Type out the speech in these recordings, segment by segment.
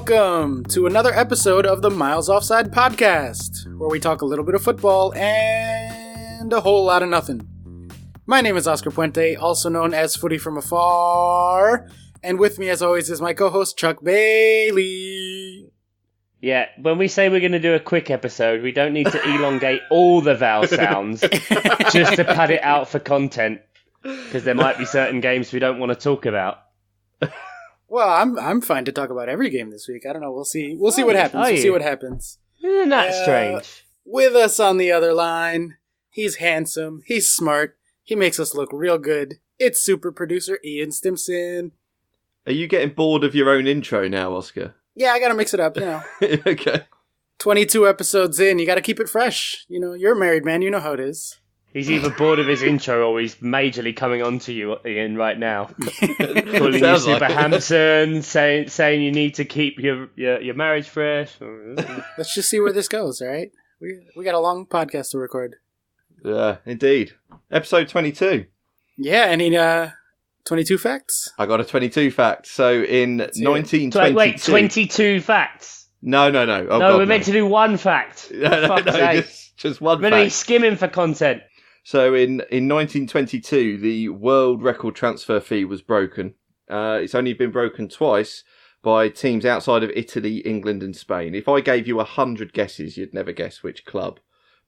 Welcome to another episode of the Miles Offside podcast, where we talk a little bit of football and a whole lot of nothing. My name is Oscar Puente, also known as Footy from Afar, and with me as always is my co-host Chuck Bailey. Yeah, when we say we're going to do a quick episode, we don't need to elongate all the vowel sounds just to pad it out for content, because there might be certain games we don't want to talk about. Well, I'm fine to talk about every game this week. I don't know. We'll see what happens. We'll see what happens. Isn't that strange? With us on the other line, he's handsome, he's smart, he makes us look real good. It's super producer Ian Stimson. Are you getting bored of your own intro now, Oscar? Yeah, I gotta mix it up, you know. Okay. 22 episodes in, you gotta keep it fresh. You know, you're a married man, you know how it is. He's either bored of his intro or he's majorly coming on to you, Ian, right now. Calling you super handsome, saying you need to keep your marriage fresh. Let's just see where this goes, all right? We got a long podcast to record. Yeah, indeed. Episode 22. Yeah, any 22 facts? I got a 22 fact. So in 1922... Wait, 22 facts? No. Oh, no, God, we're meant to do one fact. No, just one fact. We're really skimming for content. So in 1922, the world record transfer fee was broken. It's only been broken twice by teams outside of Italy, England and Spain. If I gave you 100 guesses, you'd never guess which club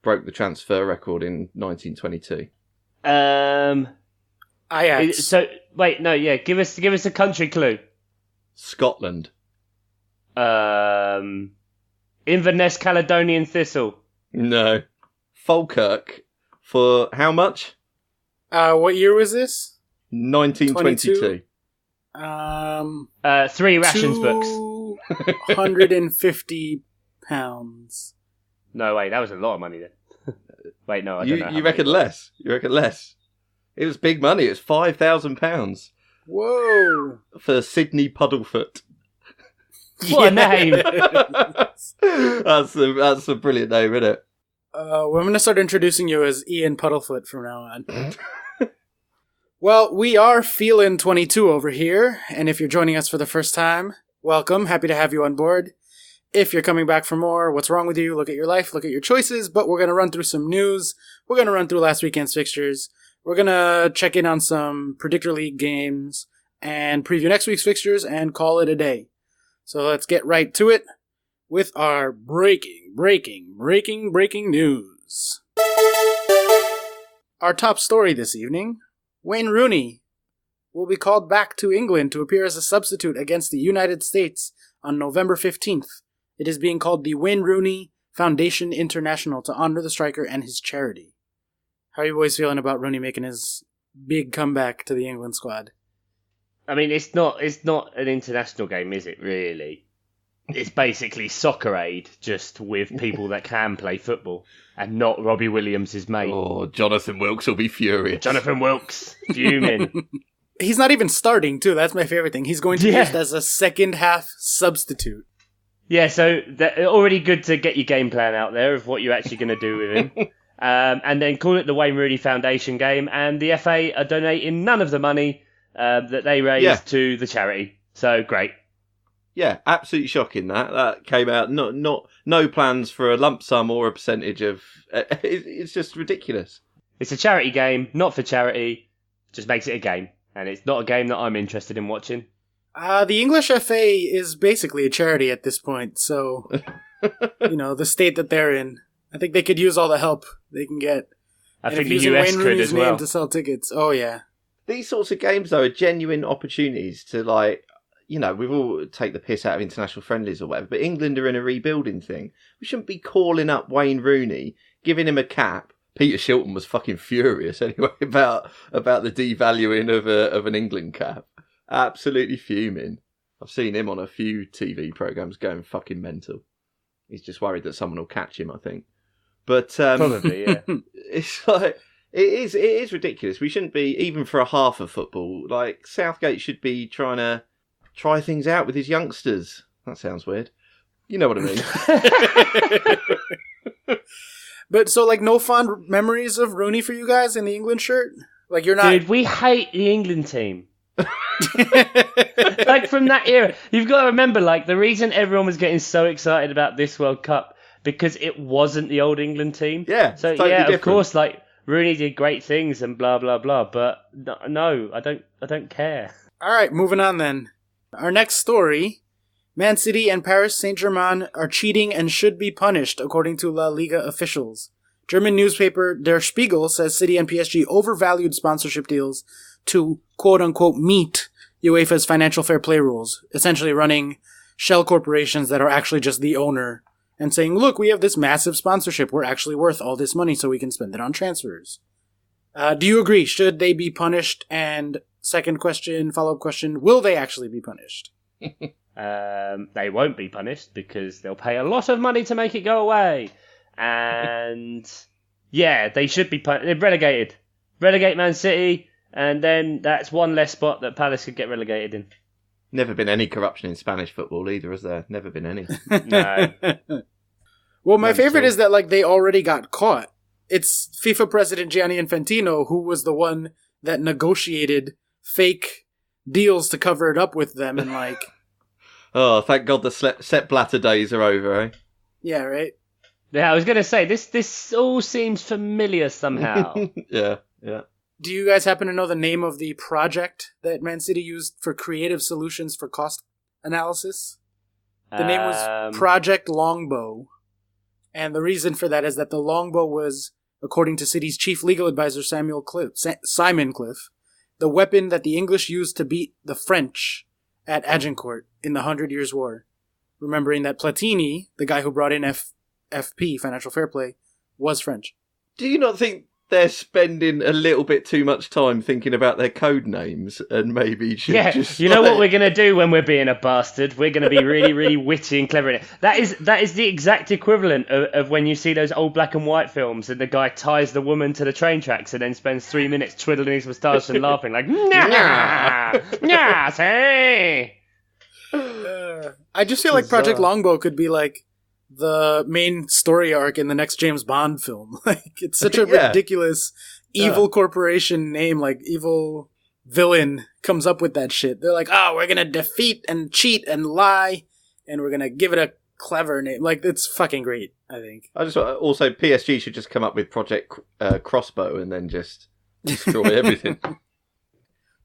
broke the transfer record in 1922. Ajax. So, wait, no, yeah, give us a country clue. Scotland. Inverness Caledonian Thistle. No. Falkirk. For how much? What year was this? 1922. 3 rations books. £250. No, wait, that was a lot of money then. Wait, no, I don't know. You reckon less? You reckon less? It was big money. It was £5,000. Whoa. For Sydney Puddlefoot. What a name. That's a brilliant name, isn't it? Well, I'm going to start introducing you as Ian Puddlefoot from now on. Well, we are feeling 22 over here, and if you're joining us for the first time, welcome. Happy to have you on board. If you're coming back for more, what's wrong with you? Look at your life, look at your choices, but we're going to run through some news. We're going to run through last weekend's fixtures. We're going to check in on some Predictor League games and preview next week's fixtures and call it a day. So let's get right to it with our breaking news. Our top story this evening, Wayne Rooney will be called back to England to appear as a substitute against the United States on November 15th. It is being called the Wayne Rooney Foundation International to honor the striker and his charity. How are you boys feeling about Rooney making his big comeback to the England squad? I mean, it's not an international game, is it, really? It's basically Soccer Aid, just with people that can play football, and not Robbie Williams' mate. Oh, Jonathan Wilkes will be furious. Jonathan Wilkes, fuming. He's not even starting, too. That's my favorite thing. He's going to be used as a second-half substitute. Yeah, so already good to get your game plan out there of what you're actually going to do with him. And then call it the Wayne Rooney Foundation game, and the FA are donating none of the money that they raised to the charity. So, great. Yeah, absolutely shocking that came out. No plans for a lump sum or a percentage of. It's just ridiculous. It's a charity game, not for charity. Just makes it a game, and it's not a game that I'm interested in watching. The English FA is basically a charity at this point, so the state that they're in, I think they could use all the help they can get. I think the US Wayne could Rooney's as well name to sell tickets. Oh yeah. These sorts of games though are genuine opportunities to we've all take the piss out of international friendlies or whatever, but England are in a rebuilding thing. We shouldn't be calling up Wayne Rooney, giving him a cap. Peter Shilton was fucking furious anyway about the devaluing of an England cap. Absolutely fuming. I've seen him on a few TV programmes going fucking mental. He's just worried that someone will catch him, I think. But probably, yeah. It's like it is ridiculous. We shouldn't be, even for a half of football. Like Southgate should be trying to try things out with his youngsters. That sounds weird. You know what I mean. But so, no fond memories of Rooney for you guys in the England shirt? You're not... Dude, we hate the England team. Like from that era, you've got to remember, like the reason everyone was getting so excited about this World Cup because it wasn't the old England team. Yeah, so totally yeah, different. Of course, like Rooney did great things and blah blah blah, but no, I don't care. All right, moving on then. Our next story: Man City and Paris Saint-Germain are cheating and should be punished, according to La Liga officials. German newspaper Der Spiegel says City and PSG overvalued sponsorship deals to quote-unquote meet UEFA's financial fair play rules, essentially running shell corporations that are actually just the owner and saying, look, we have this massive sponsorship. We're actually worth all this money so we can spend it on transfers. Do you agree? Should they be punished? And second question, follow-up question, will they actually be punished? They won't be punished because they'll pay a lot of money to make it go away. And yeah, they should be relegated. Relegate Man City, and then that's one less spot that Palace could get relegated in. Never been any corruption in Spanish football either, has there? Never been any. No. Well, my favorite is that like they already got caught. It's FIFA president Gianni Infantino who was the one that negotiated fake deals to cover it up with them, and like. Oh, thank God the Sepp Blatter days are over, eh? Yeah, right. Yeah, I was gonna say this all seems familiar somehow. Yeah. Do you guys happen to know the name of the project that Man City used for creative solutions for cost analysis? The name was Project Longbow. And the reason for that is that the Longbow was, according to City's chief legal advisor Simon Cliff, the weapon that the English used to beat the French at Agincourt in the 100 Years' War. Remembering that Platini, the guy who brought in FP, Financial Fair Play, was French. Do you not think they're spending a little bit too much time thinking about their code names and maybe should just... You know what we're going to do when we're being a bastard? We're going to be really, really witty and clever in it. That is the exact equivalent of when you see those old black and white films and the guy ties the woman to the train tracks and then spends 3 minutes twiddling his moustache and laughing like, nah, nah, say. I just feel like Project Longbow could be like the main story arc in the next James Bond film. Like, it's such a ridiculous evil corporation name, like evil villain comes up with that shit. They're like, oh, we're gonna defeat and cheat and lie, and we're gonna give it a clever name. Like, it's fucking great, I think. Also, PSG should just come up with Project Crossbow and then just destroy everything.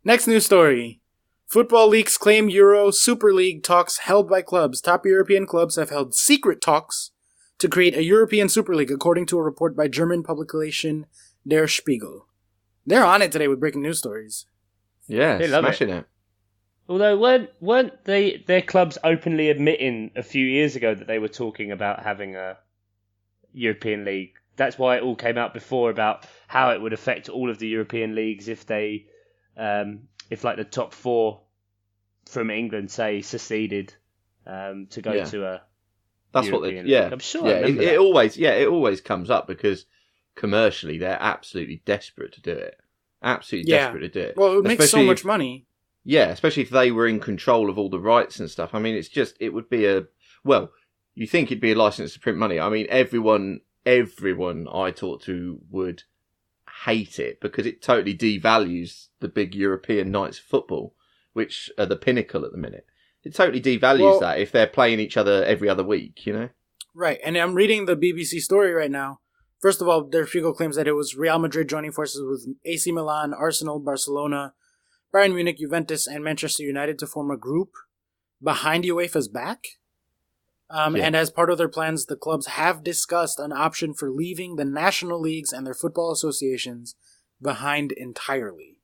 Next news story. Football leaks claim Euro Super League talks held by clubs. Top European clubs have held secret talks to create a European Super League, according to a report by German publication Der Spiegel. They're on it today with breaking news stories. Yeah, smashing it. Although, weren't their clubs openly admitting a few years ago that they were talking about having a European League? That's why it all came out before about how it would affect all of the European leagues if they... if like the top four from England, say, seceded to go to a that's European what league. I'm sure. It always comes up because commercially they're absolutely desperate to do it. Desperate to do it. Well, it makes so much money. Yeah, especially if they were in control of all the rights and stuff. I mean, it would be you think it'd be a license to print money. I mean, everyone I talked to would hate it because it totally devalues the big European nights of football, which are the pinnacle at the minute. It totally devalues that if they're playing each other every other week, you know? Right, and I'm reading the BBC story right now. First of all, Der Spiegel claims that it was Real Madrid joining forces with AC Milan, Arsenal, Barcelona, Bayern Munich, Juventus, and Manchester United to form a group behind UEFA's back. And as part of their plans, the clubs have discussed an option for leaving the national leagues and their football associations behind entirely.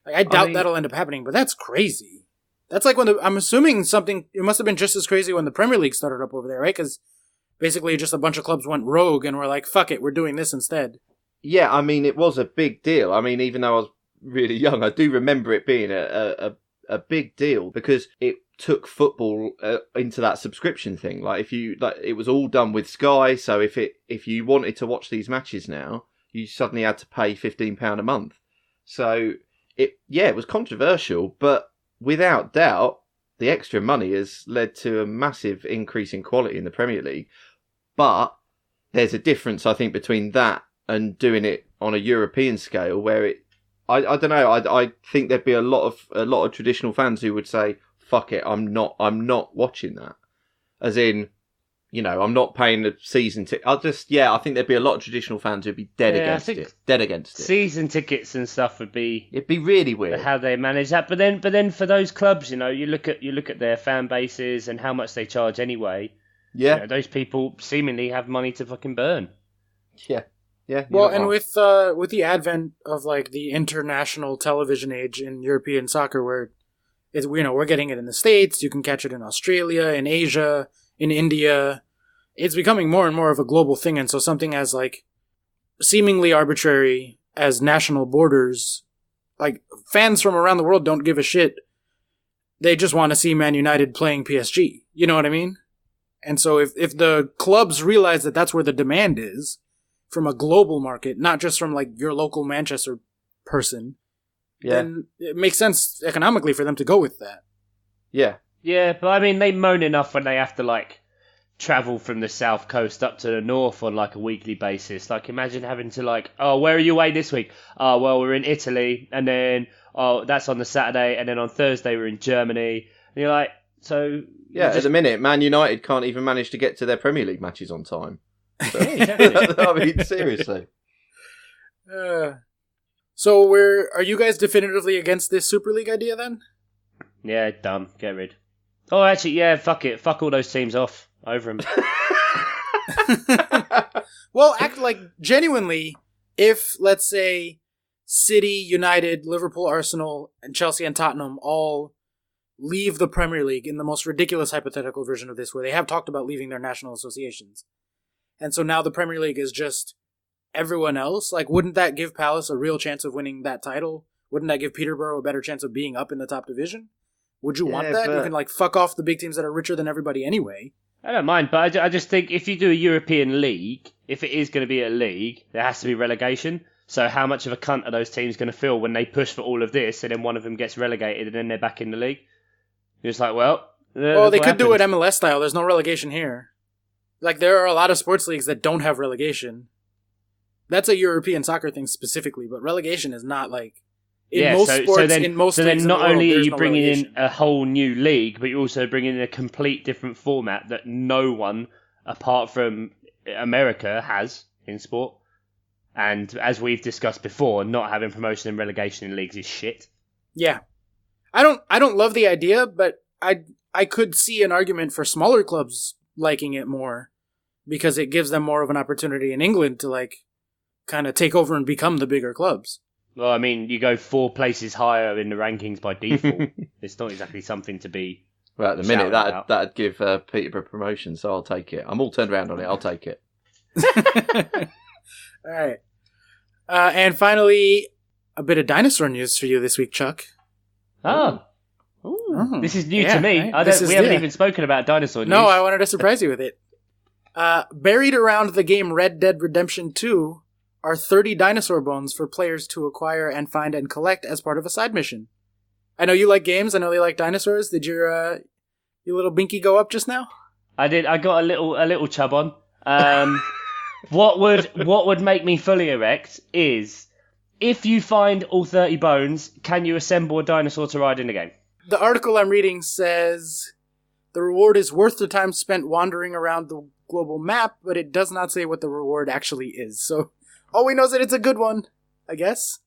Like, I doubt that'll end up happening, but that's crazy. That's like I'm assuming it must have been just as crazy when the Premier League started up over there, right? Because basically just a bunch of clubs went rogue and were like, fuck it, we're doing this instead. Yeah, I mean, it was a big deal. I mean, even though I was really young, I do remember it being a big deal because it took football into that subscription thing. It was all done with Sky, so if you wanted to watch these matches now, you suddenly had to pay £15 a month. So it was controversial, but without doubt, the extra money has led to a massive increase in quality in the Premier League. But there's a difference, I think, between that and doing it on a European scale, where I don't know. I think there'd be a lot of traditional fans who would say, "Fuck it, I'm not watching that." As in, I'm not paying the season ticket. I think there'd be a lot of traditional fans who'd be dead against it. Season tickets and stuff it'd be really weird how they manage that. But then for those clubs, you look at their fan bases and how much they charge anyway. Yeah, those people seemingly have money to fucking burn. Yeah. Yeah. Well, and with the advent of like the international television age in European soccer, where we're getting it in the States, you can catch it in Australia, in Asia, in India. It's becoming more and more of a global thing, and so something as like seemingly arbitrary as national borders, like fans from around the world don't give a shit. They just want to see Man United playing PSG. You know what I mean? And so if the clubs realize that that's where the demand is from a global market, not just from like your local Manchester person, then it makes sense economically for them to go with that. Yeah. Yeah, but I mean, they moan enough when they have to like travel from the south coast up to the north on like a weekly basis. Like imagine having to like, oh, where are you away this week? Oh, well, we're in Italy, and then that's on the Saturday, and then on Thursday we're in Germany. And you're like, so yeah, at the minute, Man United can't even manage to get to their Premier League matches on time. So, yeah, exactly. I mean, seriously. So are you guys definitively against this Super League idea then? Yeah, dumb. Get rid. Oh, actually, yeah, fuck it. Fuck all those teams off. Over them. Well, act like genuinely, if, let's say, City, United, Liverpool, Arsenal, and Chelsea and Tottenham all leave the Premier League in the most ridiculous hypothetical version of this, where they have talked about leaving their national associations. And so now the Premier League is just everyone else. Like, wouldn't that give Palace a real chance of winning that title? Wouldn't that give Peterborough a better chance of being up in the top division? Would you want that? You can, like, fuck off the big teams that are richer than everybody anyway. I don't mind, but I just think if you do a European league, if it is going to be a league, there has to be relegation. So how much of a cunt are those teams going to feel when they push for all of this and then one of them gets relegated and then they're back in the league? You're just like, well they could do it MLS style. There's no relegation here. Like, there are a lot of sports leagues that don't have relegation. That's a European soccer thing specifically, but relegation is not like... In most sports, in most so leagues then not in the world, only are there's you no bringing relegation. in a whole new league, but you're also bringing in a complete different format that no one, apart from America, has in sport. And as we've discussed before, not having promotion and relegation in leagues is shit. Yeah. I don't love the idea, but I could see an argument for smaller clubs liking it more, because it gives them more of an opportunity in England to like kind of take over and become the bigger clubs. Well, I mean, you go 4 places higher in the rankings by default. It's not exactly something to be. Well, at the minute, that'd give Peterborough promotion, so I'll take it. I'm all turned around on it. I'll take it. All right. And finally, a bit of dinosaur news for you this week, Chuck. Oh. Ooh. This is new to me. Right? We haven't even spoken about dinosaur news. No, I wanted to surprise you with it. Buried around the game Red Dead Redemption 2 are 30 dinosaur bones for players to acquire and find and collect as part of a side mission. I know you like games. I know you like dinosaurs. Did your little binky go up just now? I did. I got a little chub on. What would make me fully erect is if you find all 30 bones, can you assemble a dinosaur to ride in the game? The article I'm reading says the reward is worth the time spent wandering around the global map, but it does not say what the reward actually is. So all we know is that it's a good one, I guess.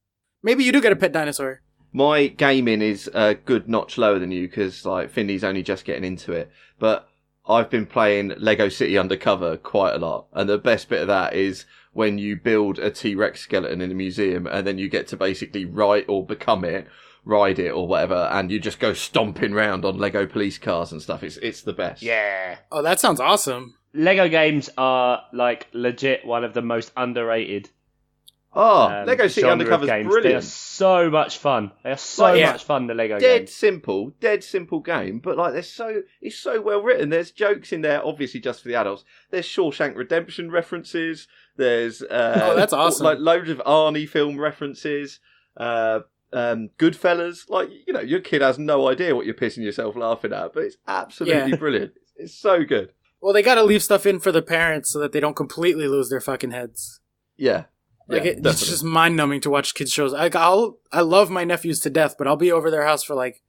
Maybe you do get a pet dinosaur. My gaming is a good notch lower than you because like Finley's only just getting into it. But I've been playing Lego City Undercover quite a lot. And the best bit of that is when you build a T-Rex skeleton in a museum and then you get to basically ride it or whatever, and you just go stomping around on Lego police cars and stuff. It's the best. Yeah. Oh, that sounds awesome. Lego games are like legit one of the most underrated. Lego City Undercover is brilliant. They are so much fun. They are so much fun. The Lego games. Dead simple game, but like it's so well written. There's jokes in there, obviously just for the adults. There's Shawshank Redemption references. There's that's awesome. Like loads of Arnie film references. Goodfellas. Like your kid has no idea what you're pissing yourself laughing at, but it's absolutely brilliant. It's so good. Well, they got to leave stuff in for the parents so that they don't completely lose their fucking heads. Yeah. Like, Yeah, it's just mind-numbing to watch kids' shows. I love my nephews to death, but I'll be over their house for, like,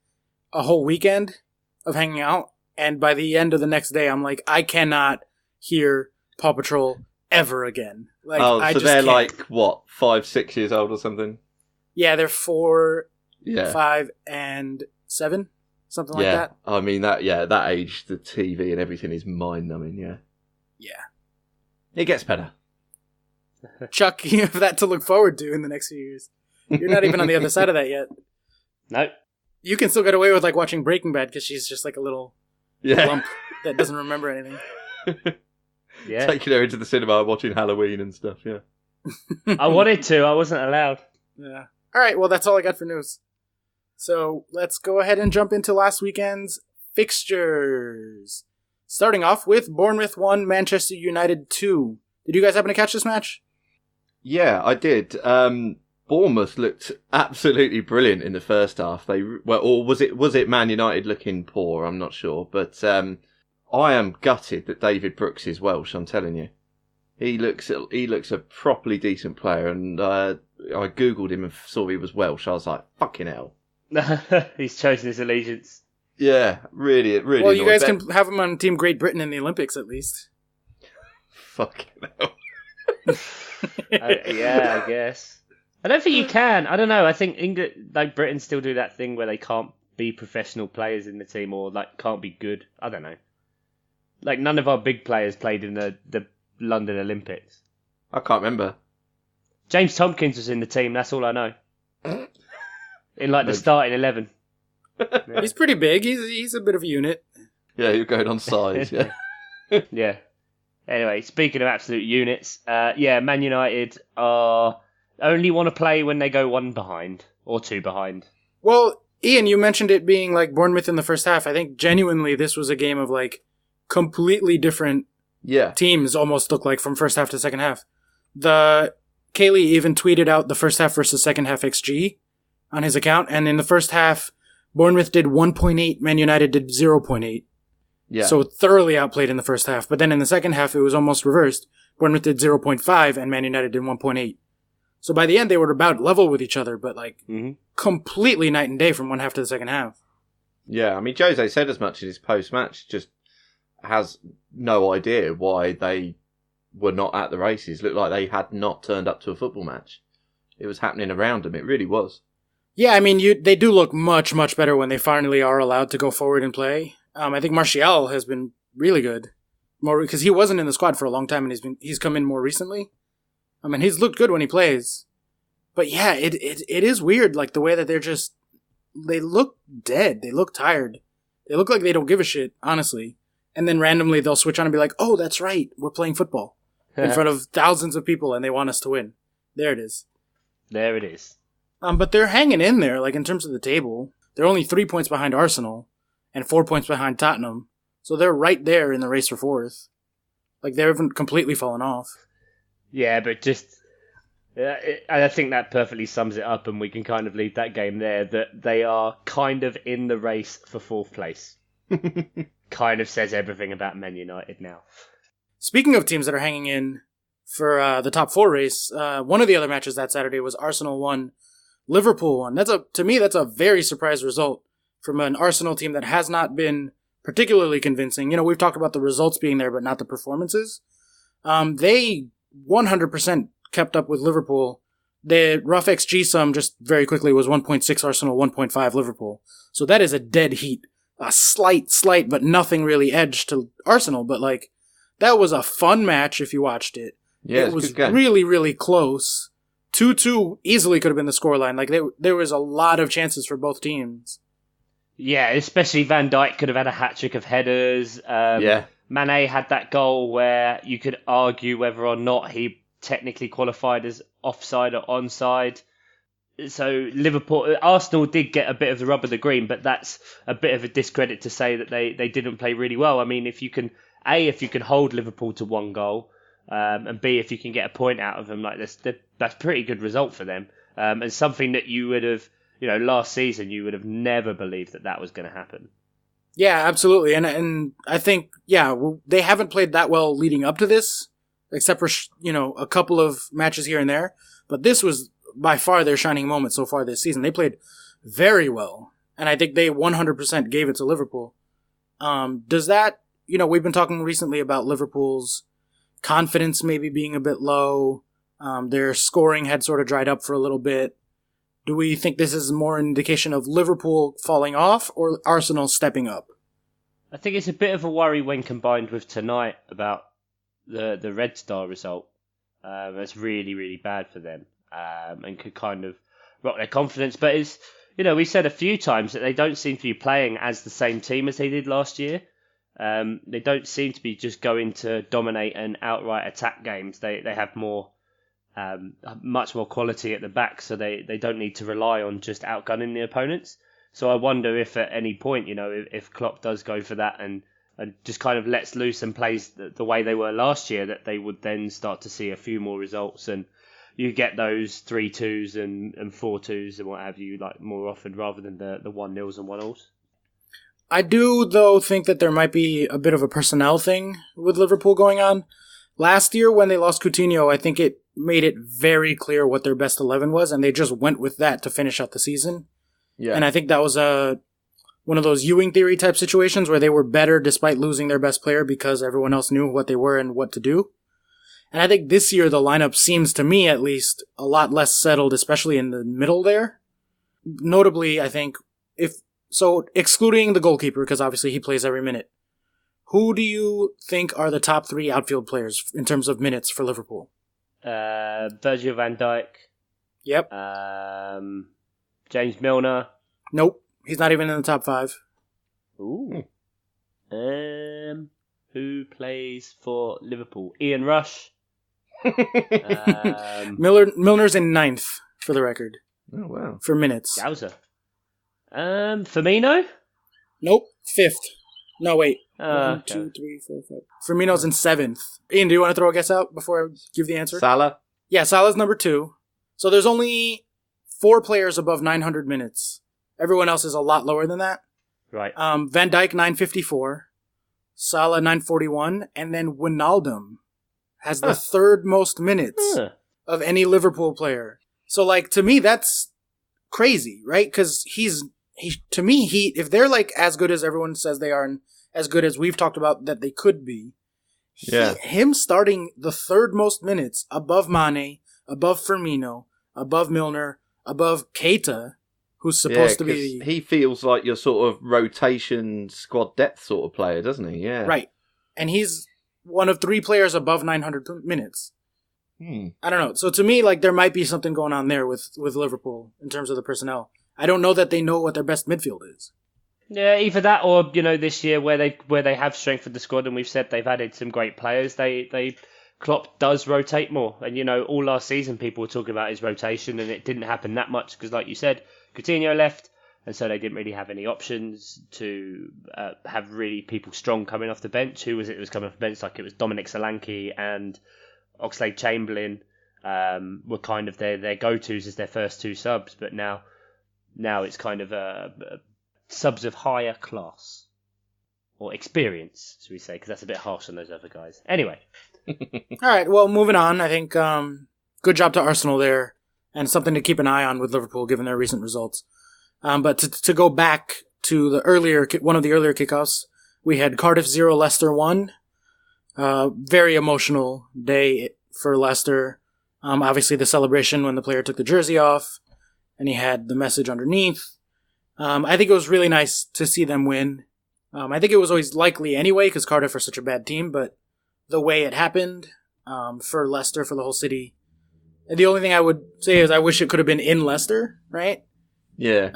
a whole weekend of hanging out, and by the end of the next day, I'm like, I cannot hear Paw Patrol ever again. Like, I so just they're can't. like, what, 5, 6 years old or something? Yeah, they're 4, Yeah. 5, and 7, something like that. I mean, that age, the TV and everything is mind-numbing, yeah. Yeah. It gets better. Chuck, you have that to look forward to in the next few years. You're not even on the other side of that yet. Nope. You can still get away with, like, watching Breaking Bad because she's just like a little Yeah. lump that doesn't remember anything. Yeah. Taking her into the cinema, watching Halloween and stuff, yeah. I wanted to. I wasn't allowed. Yeah. All right, well, that's all I got for news. So let's go ahead and jump into last weekend's fixtures. Starting off with Bournemouth 1, Manchester United 2. Did you guys happen to catch this match? Yeah, I did. Bournemouth looked absolutely brilliant in the first half. Or was it Man United looking poor? I'm not sure, but I am gutted that David Brooks is Welsh. I'm telling you, he looks a properly decent player. And I googled him and saw he was Welsh. I was like, fucking hell. He's chosen his allegiance. Yeah, really. Well, you guys can have him on Team Great Britain in the Olympics at least. Fucking hell. Yeah, I guess. I don't think you can. I don't know. I think England, like Britain, still do that thing where they can't be professional players in the team, or like can't be good. I don't know. Like none of our big players played in the London Olympics. I can't remember. James Tompkins was in the team. That's all I know. In like the starting 11. Yeah. He's pretty big. He's a bit of a unit. Yeah, you're going on size. Yeah. Yeah. Anyway, speaking of absolute units, Man United only want to play when they go 1 behind or 2 behind. Well, Ian, you mentioned it being like Bournemouth in the first half. I think genuinely this was a game of like completely different teams almost look like from first half to second half. Kaylee even tweeted out the first half versus second half XG on his account, and in the first half, Bournemouth did 1.8, Man United did 0.8. Yeah. So thoroughly outplayed in the first half. But then in the second half, it was almost reversed. Bournemouth did 0.5 and Man United did 1.8. So by the end, they were about level with each other, but like completely night and day from one half to the second half. Yeah, I mean, Jose said as much in his post-match, just has no idea why they were not at the races. Looked like they had not turned up to a football match. It was happening around them. It really was. Yeah, I mean, they do look much, much better when they finally are allowed to go forward and play. I think Martial has been really good, more because he wasn't in the squad for a long time, and he's come in more recently. I mean, he's looked good when he plays, but yeah, it is weird, like the way that they look dead, they look tired, they look like they don't give a shit, honestly. And then randomly they'll switch on and be like, "Oh, that's right, we're playing football in front of thousands of people, and they want us to win." There it is. There it is. But they're hanging in there, like in terms of the table. They're only 3 points behind Arsenal and 4 points behind Tottenham. So they're right there in the race for fourth. Like, they haven't completely fallen off. Yeah, but just... I think that perfectly sums it up, and we can kind of leave that game there, that they are kind of in the race for fourth place. Kind of says everything about Man United now. Speaking of teams that are hanging in for the top 4 race, one of the other matches that Saturday was Arsenal 1, Liverpool 1. To me, that's a very surprise result from an Arsenal team that has not been particularly convincing. You know, we've talked about the results being there, but not the performances. They 100% kept up with Liverpool. The rough XG sum, just very quickly, was 1.6 Arsenal, 1.5 Liverpool. So that is a dead heat. A slight, but nothing really edged to Arsenal. But, like, that was a fun match if you watched it. Yeah, it was really, really close. 2-2 easily could have been the scoreline. Like, there was a lot of chances for both teams. Yeah, especially Van Dijk could have had a hat-trick of headers. Mane had that goal where you could argue whether or not he technically qualified as offside or onside. So Arsenal did get a bit of the rub of the green, but that's a bit of a discredit to say that they didn't play really well. I mean, if you can hold Liverpool to 1 goal, and B, if you can get a point out of them like this, that's a pretty good result for them. And something that you would have, last season, you would have never believed that was going to happen. Yeah, absolutely. And I think, they haven't played that well leading up to this, except for, a couple of matches here and there. But this was by far their shining moment so far this season. They played very well, and I think they 100% gave it to Liverpool. Does that, we've been talking recently about Liverpool's confidence maybe being a bit low. Their scoring had sort of dried up for a little bit. Do we think this is more an indication of Liverpool falling off or Arsenal stepping up? I think it's a bit of a worry when combined with tonight about the Red Star result. That's really, really bad for them, and could kind of rock their confidence. But it's, we said a few times that they don't seem to be playing as the same team as they did last year. They don't seem to be just going to dominate and outright attack games. They have more, much more quality at the back, so they don't need to rely on just outgunning the opponents. So I wonder if at any point, if Klopp does go for that and just kind of lets loose and plays the way they were last year, that they would then start to see a few more results, and you get those 3-2s and 4-2s and what have you, like, more often rather than the 1-0s and 1-0s. I do, though, think that there might be a bit of a personnel thing with Liverpool going on. Last year, when they lost Coutinho, I think it made it very clear what their best 11 was, and they just went with that to finish out the season. Yeah. And I think that was one of those Ewing theory type situations where they were better despite losing their best player because everyone else knew what they were and what to do. And I think this year the lineup seems, to me at least, a lot less settled, especially in the middle there. Notably, I think, excluding the goalkeeper, because obviously he plays every minute, who do you think are the top 3 outfield players in terms of minutes for Liverpool? Virgil van Dijk. Yep. James Milner. Nope. He's not even in the top 5. Ooh. Who plays for Liverpool? Ian Rush. Milner's in 9th, for the record. Oh, wow. For minutes. Yowza. Firmino? Nope. 5th. No, wait. 1, 2, Okay. 3, 4, 5. Firmino's in 7th. Ian, do you want to throw a guess out before I give the answer? Salah? Yeah, Salah's number 2. So there's only 4 players above 900 minutes. Everyone else is a lot lower than that. Right. Van Dijk, 954. Salah, 941. And then Wijnaldum has the 3rd most minutes of any Liverpool player. So, to me, that's crazy, right? Because to me, if they're, as good as everyone says they are and as good as we've talked about that they could be, him starting the 3rd most minutes above Mane, above Firmino, above Milner, above Keita, who's supposed to be... He feels like your sort of rotation squad depth sort of player, doesn't he? Yeah. Right. And he's one of 3 players above 900 minutes. I don't know. So to me, there might be something going on there with Liverpool in terms of the personnel. I don't know that they know what their best midfield is. Yeah, either that or, this year where they have strengthened the squad and we've said they've added some great players, Klopp does rotate more. And, all last season people were talking about his rotation and it didn't happen that much because, like you said, Coutinho left, and so they didn't really have any options to have really people strong coming off the bench. Who was it that was coming off the bench? It was Dominic Solanke and Oxlade-Chamberlain were kind of their go-tos as their first 2 subs, but now it's kind of subs of higher class. Or experience, should we say, because that's a bit harsh on those other guys. Anyway. All right, well, moving on. I think good job to Arsenal there, and something to keep an eye on with Liverpool given their recent results. But to go back to one of the earlier kickoffs, we had Cardiff 0, Leicester 1. Very emotional day for Leicester. Obviously the celebration when the player took the jersey off, and he had the message underneath. I think it was really nice to see them win. I think it was always likely anyway, because Cardiff are such a bad team, but the way it happened for Leicester, for the whole city. And the only thing I would say is I wish it could have been in Leicester, right? Yeah.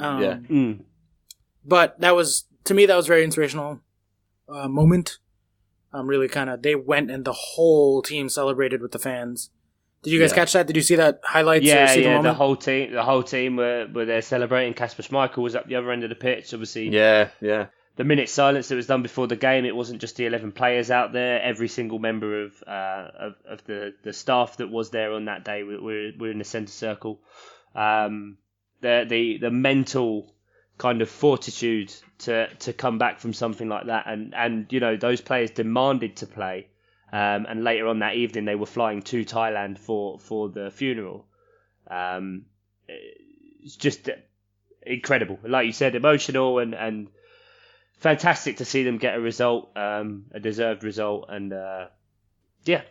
But to me, that was a very inspirational moment. Really they went and the whole team celebrated with the fans. Did you guys catch that? Did you see that highlights? The whole team were there celebrating. Kasper Schmeichel was up the other end of the pitch, obviously. Yeah. The minute silence that was done before the game, it wasn't just the 11 players out there. Every single member of the staff that was there on that day were in the centre circle. The mental kind of fortitude to come back from something like that, and those players demanded to play. And later on that evening, they were flying to Thailand for the funeral. It's just incredible. Like you said, emotional and fantastic to see them get a result, a deserved result, and yeah.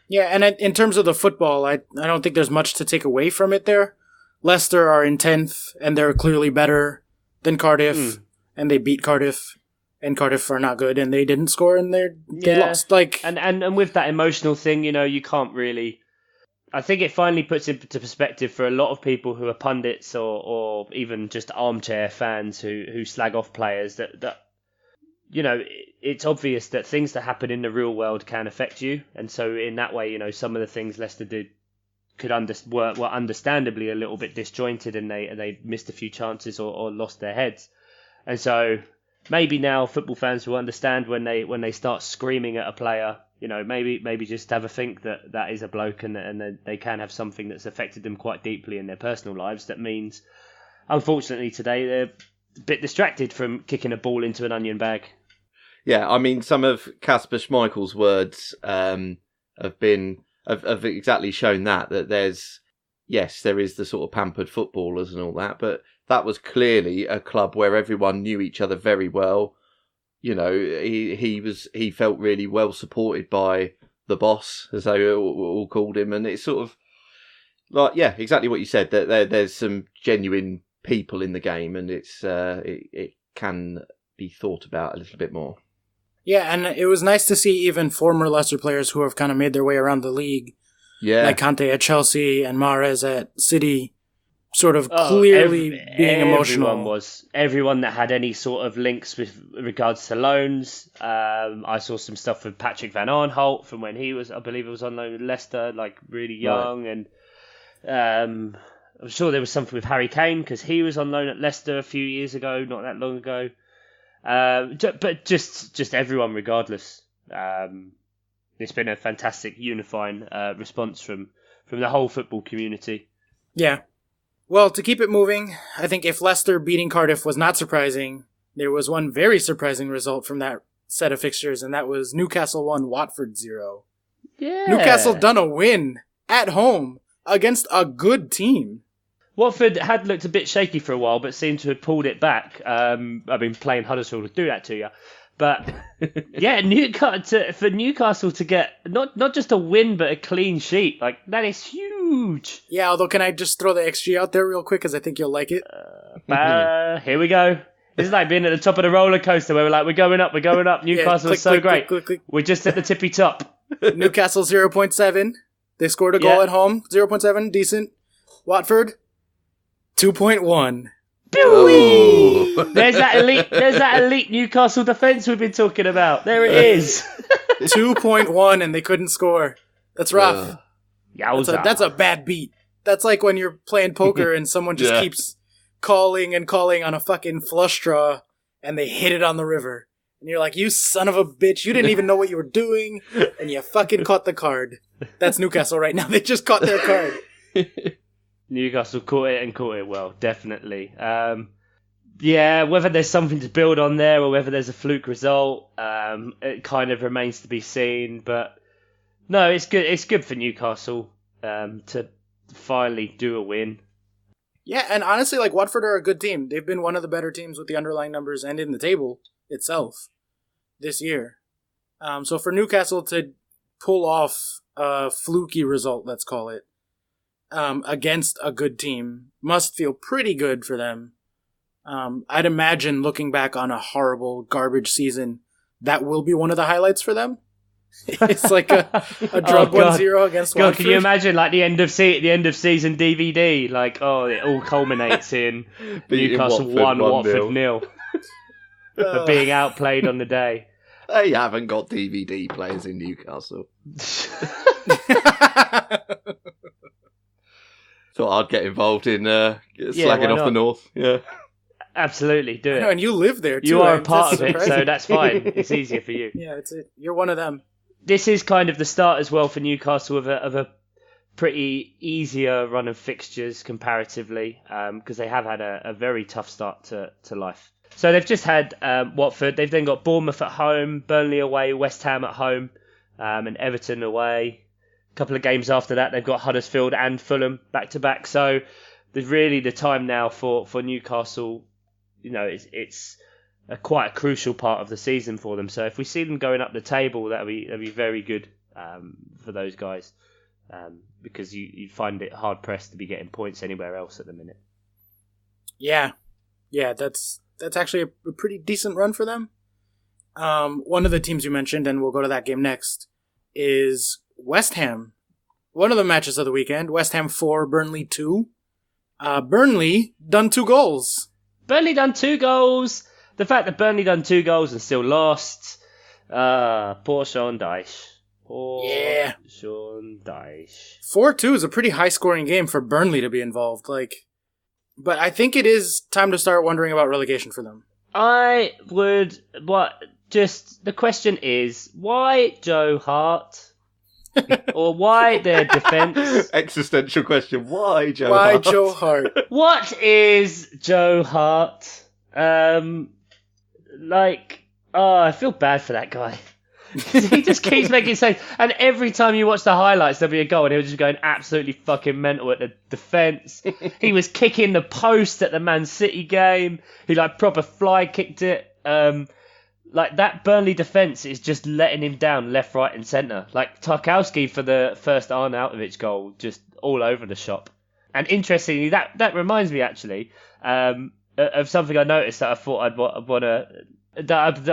Yeah, and in terms of the football, I don't think there's much to take away from it there. Leicester are in 10th, and they're clearly better than Cardiff, and they beat Cardiff, and Cardiff are not good, and they didn't score, and they lost. Like, and with that emotional thing, you can't really... I think it finally puts into perspective for a lot of people who are pundits or even just armchair fans who slag off players that it's obvious that things that happen in the real world can affect you. And so in that way, some of the things Leicester did were understandably a little bit disjointed, and they missed a few chances or lost their heads. And so maybe now football fans will understand when they start screaming at a player, maybe just have a think that is a bloke and they can have something that's affected them quite deeply in their personal lives. That means, unfortunately, today they're a bit distracted from kicking a ball into an onion bag. Yeah, I mean, some of Kasper Schmeichel's words have exactly shown that there is the sort of pampered footballers and all that, but that was clearly a club where everyone knew each other very well. He felt really well supported by the boss, as they all called him, and it's sort of like, yeah, exactly what you said. That there's some genuine people in the game, and it can be thought about a little bit more. Yeah, and it was nice to see even former Leicester players who have kind of made their way around the league, like Kante at Chelsea and Mahrez at City, sort of clearly being emotional. Everyone that had any sort of links with regards to loans. I saw some stuff with Patrick Van Aanholt from when he was, I believe it was on loan with Leicester, like really young. Right. And I'm sure there was something with Harry Kane because he was on loan at Leicester a few years ago, not that long ago. But just everyone regardless. It's been a fantastic unifying response from the whole football community. Yeah. Well, to keep it moving, I think if Leicester beating Cardiff was not surprising, there was one very surprising result from that set of fixtures, and that was Newcastle 1, Watford 0. Yeah. Newcastle done a win at home against a good team. Watford had looked a bit shaky for a while, but seemed to have pulled it back. Playing Huddersfield will do that to you. But yeah, for Newcastle to get not just a win, but a clean sheet, like that is huge. Yeah, although can I just throw the XG out there real quick, because I think you'll like it. Here we go. This is like being at the top of the roller coaster where we're going up. Newcastle is so great. Click. We're just at the tippy top. Newcastle 0.7. They scored a goal at home. 0.7, decent. Watford 2.1. There's that elite Newcastle defence we've been talking about. There it is. 2.1 and they couldn't score. That's rough. That's a bad beat. That's like when you're playing poker and someone just keeps calling on a fucking flush draw and they hit it on the river. And you're like, you son of a bitch, you didn't even know what you were doing and you fucking caught the card. That's Newcastle right now. They just caught their card. Newcastle caught it well, definitely. Whether there's something to build on there or whether there's a fluke result, it kind of remains to be seen. But no, it's good. It's good for Newcastle to finally do a win. Yeah, and honestly, like Watford are a good team. They've been one of the better teams with the underlying numbers and in the table itself this year. So for Newcastle to pull off a fluky result, let's call it, against a good team must feel pretty good for them. I'd imagine looking back on a horrible garbage season, that will be one of the highlights for them. It's like a drug 1-0 against Watford. Can you imagine like the end of season DVD? Like, it all culminates in Newcastle 1, Watford 0. For being outplayed on the day. They haven't got DVD players in Newcastle. So I'd get involved in slagging off the North. Yeah, absolutely, do it. No, and you live there too. You are a part of it, so that's fine. It's easier for you. Yeah, you're one of them. This is kind of the start as well for Newcastle of a pretty easier run of fixtures comparatively, because they have had a very tough start to life. So they've just had Watford. They've then got Bournemouth at home, Burnley away, West Ham at home, and Everton away. couple of games after that, they've got Huddersfield and Fulham back-to-back. So there's really the time now for Newcastle. It's quite a crucial part of the season for them. So if we see them going up the table, that'll be very good for those guys, because you find it hard pressed to be getting points anywhere else at the minute. Yeah, that's actually a pretty decent run for them. One of the teams you mentioned, and we'll go to that game next, is West Ham. One of the matches of the weekend, West Ham 4, Burnley 2. Burnley done 2 goals. Burnley done 2 goals. The fact that Burnley done 2 goals and still lost. Poor Sean Dyche. Sean Dyche. 4-2 is a pretty high-scoring game for Burnley to be involved. But I think it is time to start wondering about relegation for them. The question is, why Joe Hart? Or why their defence? Existential question. Why Joe Why Hart? Joe Hart? What is Joe Hart? I feel bad for that guy. He just keeps making saves. And every time you watch the highlights, there'll be a goal and he'll just going absolutely fucking mental at the defence. He was kicking the post at the Man City game. He proper fly kicked it. That Burnley defence is just letting him down left, right and centre. Tarkowski for the first Arnautovic goal, just all over the shop. And interestingly, that reminds me actually of something I noticed that I thought I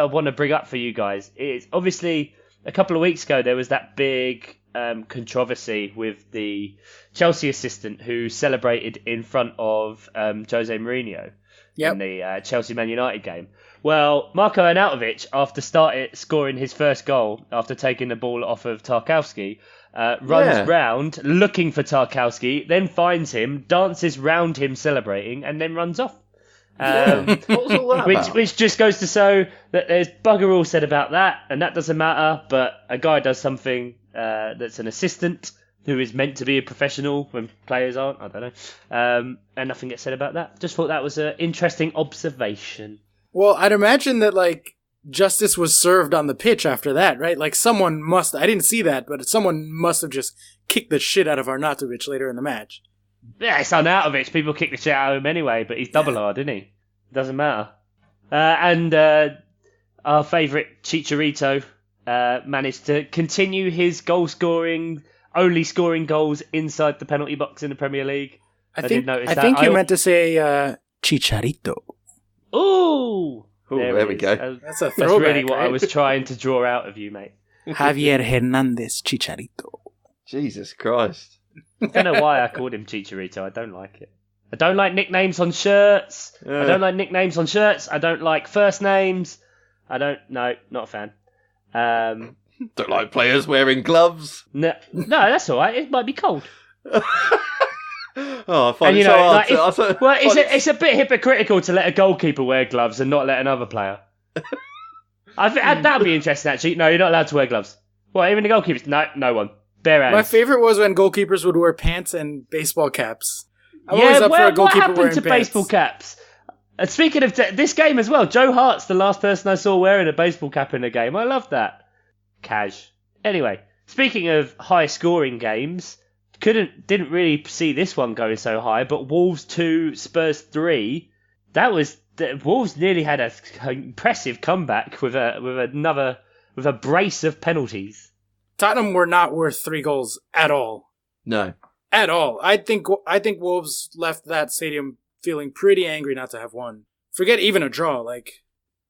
want to bring up for you guys. It's obviously a couple of weeks ago there was that big controversy with the Chelsea assistant who celebrated in front of Jose Mourinho in the Chelsea Man United game. Well, Marko Arnautovic, after scoring his first goal, after taking the ball off of Tarkowski, runs round looking for Tarkowski, then finds him, dances round him celebrating, and then runs off. What was all that about? Which just goes to show that there's bugger all said about that, and that doesn't matter, but a guy does something that's an assistant who is meant to be a professional when players aren't, I don't know, and nothing gets said about that. Just thought that was an interesting observation. Well, I'd imagine that, justice was served on the pitch after that, right? Someone I didn't see that, but someone must have just kicked the shit out of Arnautovic later in the match. Yeah, it's Arnautovic. People kick the shit out of him anyway, but he's double R, isn't he? Doesn't matter. And our favourite Chicharito managed to continue his only scoring goals inside the penalty box in the Premier League. I think you meant to say Chicharito. Ooh, there we go. That's a throwback. That's really what right? I was trying to draw out of you, mate. Javier Hernandez Chicharito. Jesus Christ. I don't know why I called him Chicharito. I don't like it. I don't like nicknames on shirts. I don't like first names. No, not a fan. Don't like players wearing gloves. No, that's all right. It might be cold. I find it so hard. It's a bit hypocritical to let a goalkeeper wear gloves and not let another player. I think that would be interesting, actually. No, you're not allowed to wear gloves. What, even the goalkeepers? No one. Bare hands. My favorite was when goalkeepers would wear pants and baseball caps. I'm always up for a goalkeeper what happened wearing to pants. baseball caps? And speaking of this game as well, Joe Hart's the last person I saw wearing a baseball cap in a game. I love that. Cash. Anyway, speaking of high-scoring games, didn't really see this one going so high, but Wolves 2, Spurs 3. Wolves nearly had an impressive comeback with a brace of penalties. Tottenham were not worth 3 goals at all. No. At all. I think Wolves left that stadium feeling pretty angry not to have won. Forget even a draw,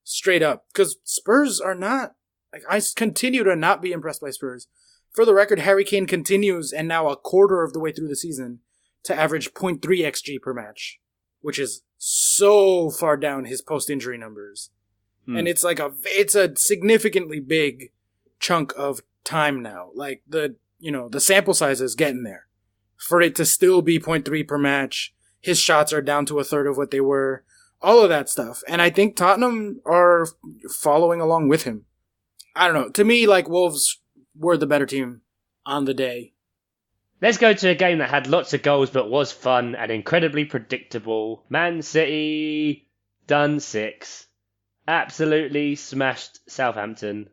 straight up. Because Spurs are not... I continue to not be impressed by Spurs. For the record, Harry Kane continues, and now a quarter of the way through the season, to average 0.3 XG per match, which is so far down his post-injury numbers. And it's it's a significantly big chunk of time now. The sample size is getting there. For it to still be 0.3 per match, his shots are down to a third of what they were, all of that stuff. And I think Tottenham are following along with him. I don't know. To me, Wolves were the better team on the day. Let's go to a game that had lots of goals but was fun and incredibly predictable. Man City done 6. Absolutely smashed Southampton.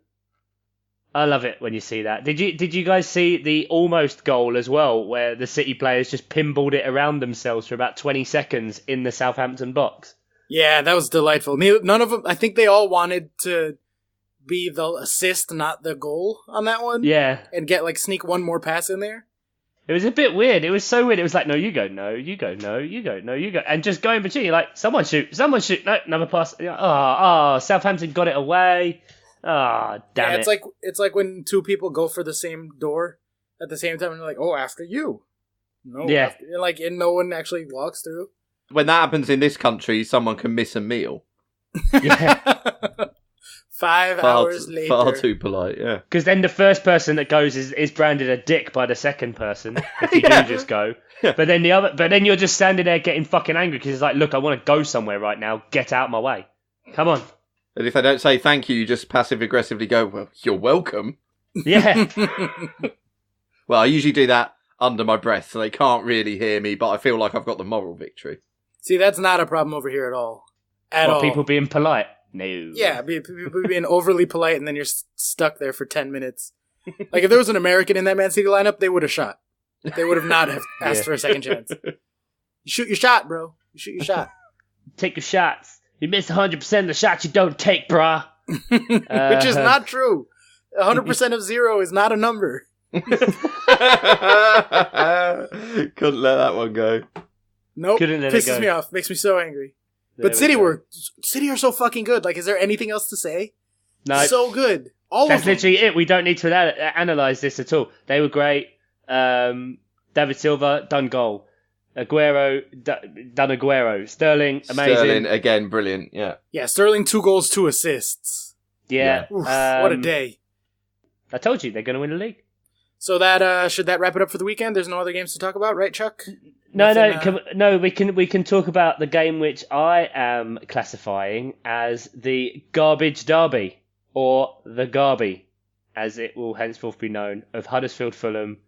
I love it when you see that. Did you guys see the almost goal as well, where the City players just pinballed it around themselves for about 20 seconds in the Southampton box? Yeah, that was delightful. None of them. I think they all wanted to be the assist, not the goal on that one. Yeah. And get sneak one more pass in there. It was a bit weird. It was so weird. It was like, no, you go, no, you go, no, you go, no, you go. And just going between, you're like, someone shoot, no, another pass. Southampton got it away. Damn it. It's like when two people go for the same door at the same time and they're like, oh, after you. No. Yeah. And no one actually walks through. When that happens in this country, someone can miss a meal. Yeah. 5 hours later. Far too polite, yeah. Because then the first person that goes is branded a dick by the second person, if you do just go. Yeah. But then you're just standing there getting fucking angry because it's like, look, I want to go somewhere right now. Get out my way. Come on. And if they don't say thank you just passive-aggressively go, well, you're welcome. Yeah. Well, I usually do that under my breath, so they can't really hear me, but I feel like I've got the moral victory. See, that's not a problem over here at all. People being polite? No. Yeah, people being overly polite, and then you're stuck there for 10 minutes. If there was an American in that Man City lineup, they would have shot. They would have not have asked for a second chance. You shoot your shot, bro. You shoot your shot. Take your shots. You miss 100% of the shots you don't take, brah. Which is not true. 100% of 0 is not a number. Couldn't let that one go. Nope. Pisses me off. Makes me so angry. But City are so fucking good. Is there anything else to say? No. So good. That's literally it. We don't need to analyse this at all. They were great. David Silva, done goal. Aguero, done Aguero. Sterling, amazing. Sterling, again, brilliant, yeah. Yeah, Sterling, 2 goals, 2 assists. Yeah. Oof, what a day. I told you, they're going to win the league. So that should that wrap it up for the weekend? There's no other games to talk about, right, Chuck? No. We can talk about the game which I am classifying as the Garbage Derby, or the Garby, as it will henceforth be known, of Huddersfield Fulham.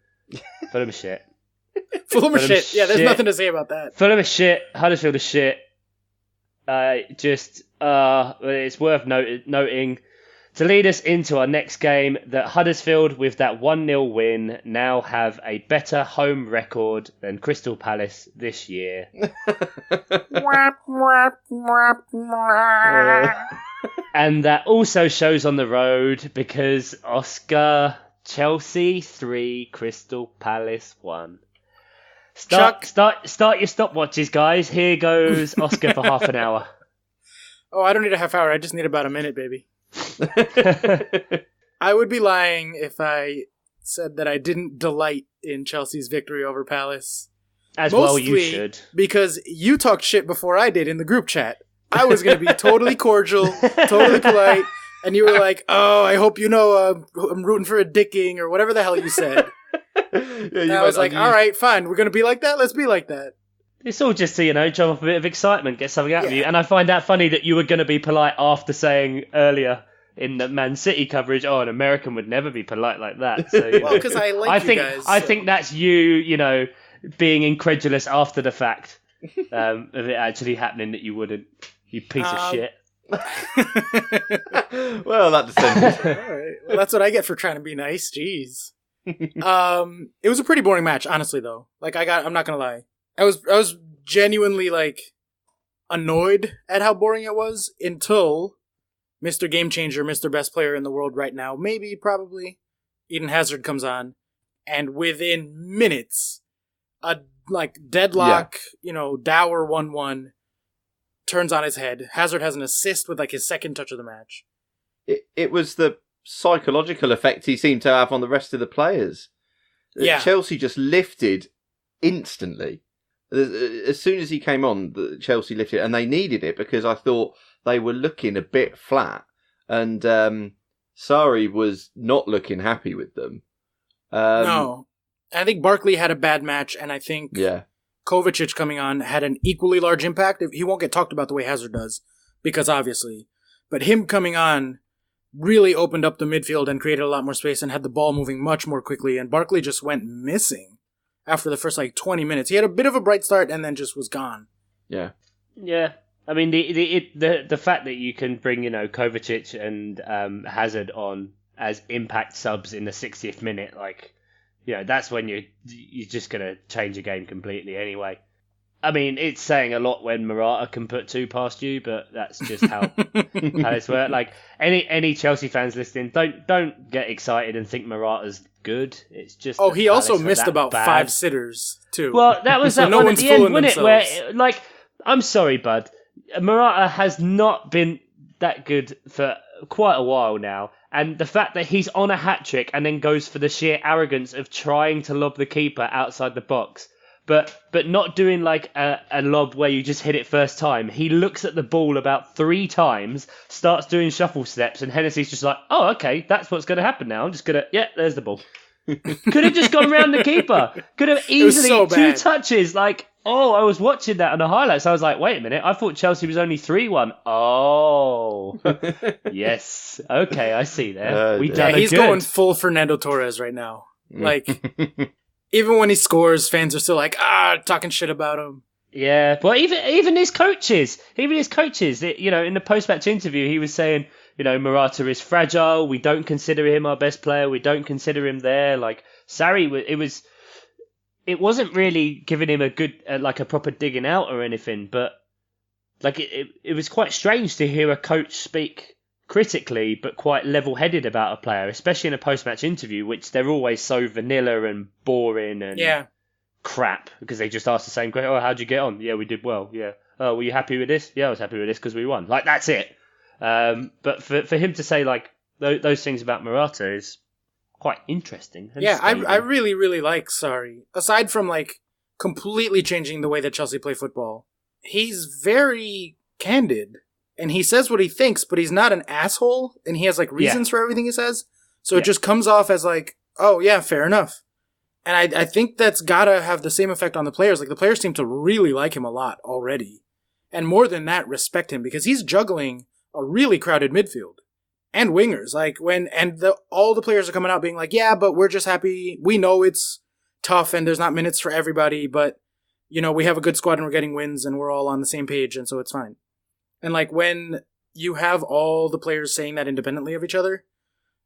Fulham is shit. Fulham is shit. Yeah, there's nothing to say about that. Fulham is shit. Huddersfield is shit. It's worth noting. To lead us into our next game, that Huddersfield, with that 1-0 win, now have a better home record than Crystal Palace this year. And that also shows on the road because Oscar, Chelsea 3, Crystal Palace 1. Start your stopwatches, guys. Here goes Oscar for half an hour. Oh, I don't need a half hour. I just need about a minute, baby. I would be lying if I said that I didn't delight in Chelsea's victory over Palace. Well, you should. Because you talked shit before I did in the group chat. I was going to be totally cordial, totally polite, and you were like, oh, I hope you know I'm rooting for a dicking, or whatever the hell you said. And I was like, all right, fine, we're going to be like that? Let's be like that. It's all just to, drum up a bit of excitement, get something out of you. And I find that funny that you were going to be polite after saying earlier in the Man City coverage, an American would never be polite like that. So, well, because I like you guys. I think that's you, being incredulous after the fact of it actually happening that you wouldn't. You piece of shit. Well, that descended. All right. Well, that's what I get for trying to be nice. Jeez. It was a pretty boring match, honestly, though. I'm not going to lie. I was genuinely annoyed at how boring it was until Mr. Game Changer, Mr. Best Player in the world right now, maybe, probably, Eden Hazard comes on, and within minutes, a deadlock, dour 1-1 turns on his head. Hazard has an assist with his second touch of the match. It was the psychological effect he seemed to have on the rest of the players. Yeah. Chelsea just lifted instantly. As soon as he came on, Chelsea lifted, and they needed it because I thought they were looking a bit flat, and Sarri was not looking happy with them. No. I think Barkley had a bad match, and I think Kovacic coming on had an equally large impact. He won't get talked about the way Hazard does, because obviously. But him coming on really opened up the midfield and created a lot more space and had the ball moving much more quickly, and Barkley just went missing after the first 20 minutes. He had a bit of a bright start and then just was gone. Yeah. Yeah. I mean, the fact that you can bring, Kovacic and Hazard on as impact subs in the 60th minute, like, that's when you're just going to change a game completely anyway. I mean, it's saying a lot when Morata can put 2 past you, but that's just how it's worked. Like, any Chelsea fans listening, don't get excited and think Morata's good. It's just he also missed about bad. 5 sitters too. Well, that was that no one at one's the end, fooling wasn't it? Where, like, I'm sorry, bud, Morata has not been that good for quite a while now, and the fact that he's on a hat trick and then goes for the sheer arrogance of trying to lob the keeper outside the box. But not doing like a lob where you just hit it first time. He looks at the ball about 3 times, starts doing shuffle steps, and Hennessy's just like, oh, okay, that's what's going to happen now. I'm just going to, there's the ball. Could have just gone round the keeper. Could have easily so 2 bad. touches. Like, I was watching that on the highlights. I was like, wait a minute, I thought Chelsea was only 3-1. Oh, yes. Okay, I see there. He's going full Fernando Torres right now. Like... Even when he scores, fans are still like, talking shit about him. Yeah, but even his coaches, in the post-match interview, he was saying, Morata is fragile. We don't consider him our best player. We don't consider him there. Like, Sarri, it wasn't really giving him a good, like a proper digging out or anything, but like it was quite strange to hear a coach speak critically, but quite level-headed about a player, especially in a post-match interview, which they're always so vanilla and boring and crap, because they just ask the same question, how'd you get on? Yeah, we did well, yeah. Oh, were you happy with this? Yeah, I was happy with this because we won. Like, that's it. But for him to say, like, those things about Morata is quite interesting. Yeah, I really, really like Sarri. Aside from, like, completely changing the way that Chelsea play football, he's very candid. And he says what he thinks, but he's not an asshole, and he has, like, reasons for everything he says. So it just comes off as, like, oh, yeah, fair enough. And I think that's gotta have the same effect on the players. Like, the players seem to really like him a lot already. And more than that, respect him, because he's juggling a really crowded midfield. And wingers. Like, all the players are coming out being like, yeah, but we're just happy. We know it's tough, and there's not minutes for everybody, but, we have a good squad, and we're getting wins, and we're all on the same page, and so it's fine. And, like, when you have all the players saying that independently of each other,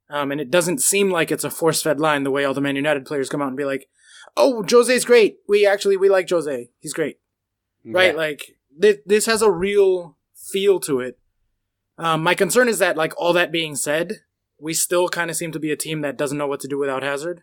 and it doesn't seem like it's a force-fed line the way all the Man United players come out and be like, oh, Jose's great. We like Jose. He's great. Yeah. Right? Like, this has a real feel to it. My concern is that, like, all that being said, we still kind of seem to be a team that doesn't know what to do without Hazard.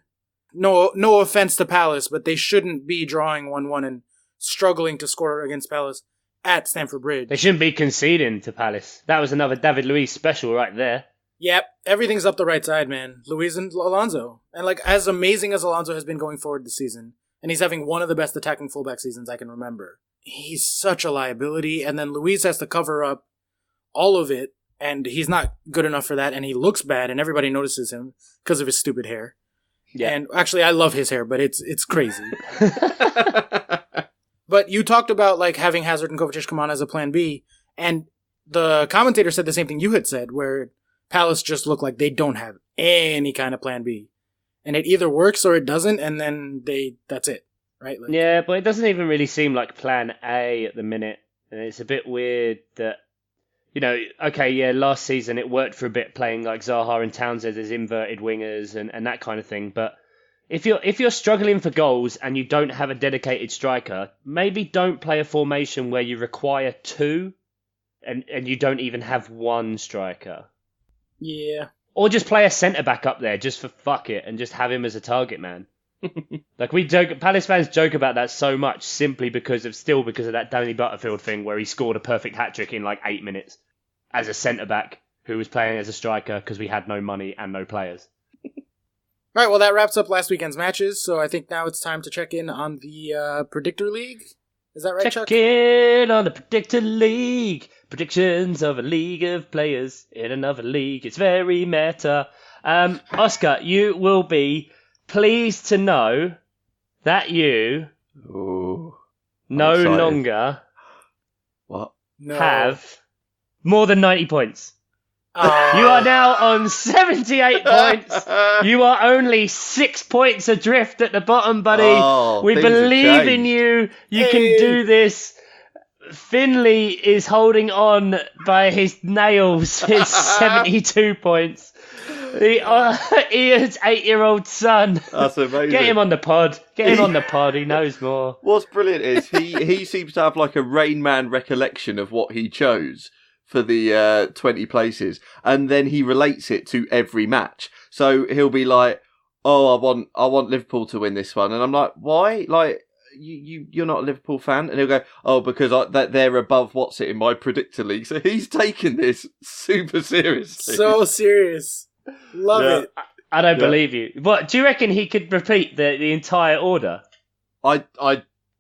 No offense to Palace, but they shouldn't be drawing 1-1 and struggling to score against Palace at Stamford Bridge. They shouldn't be conceding to Palace. That was another David Luiz special right there. Yep, everything's up the right side, man. Luiz and Alonso. And, like, as amazing as Alonso has been going forward this season, and he's having one of the best attacking fullback seasons I can remember, he's such a liability, and then Luiz has to cover up all of it, and he's not good enough for that, and he looks bad, and everybody notices him because of his stupid hair. Yeah. And actually, I love his hair, but it's crazy. But you talked about, like, having Hazard and Kovacic come on as a plan B, and the commentator said the same thing you had said, where Palace just look like they don't have any kind of plan B. And it either works or it doesn't, and then that's it, right? Like, yeah, but it doesn't even really seem like plan A at the minute. And it's a bit weird that, last season it worked for a bit playing like Zaha and Townsend as inverted wingers and that kind of thing, but if you're struggling for goals and you don't have a dedicated striker, maybe don't play a formation where you require 2 and you don't even have 1 striker. Yeah. Or just play a centre-back up there just for fuck it and just have him as a target man. Like, Palace fans joke about that so much simply because of that Danny Butterfield thing where he scored a perfect hat-trick in like 8 minutes as a centre-back who was playing as a striker because we had no money and no players. All right, well, that wraps up last weekend's matches, so I think now it's time to check in on the Predictor League. Is that right, Chuck? Check in on the Predictor League. Predictions of a league of players in another league. It's very meta. Oscar, you will be pleased to know that you no longer have more than 90 points. Oh. You are now on 78 points. You are only 6 points adrift at the bottom, buddy. Oh, we believe in you. You can do this. Finley is holding on by his nails. His 72 points. Ian's 8-year-old son. That's amazing. Get him on the pod. Get him on the pod. He knows more. What's brilliant is he seems to have like a Rain Man recollection of what he chose for the 20 places, and then he relates it to every match. So he'll be like, "Oh, I want Liverpool to win this one," and I'm like, "Why? Like, you're not a Liverpool fan?" And he'll go, "Oh, because that they're above what's it in my predictor league." So he's taking this super seriously. So serious. Love it. I don't believe you. What do you reckon he could repeat the entire order? I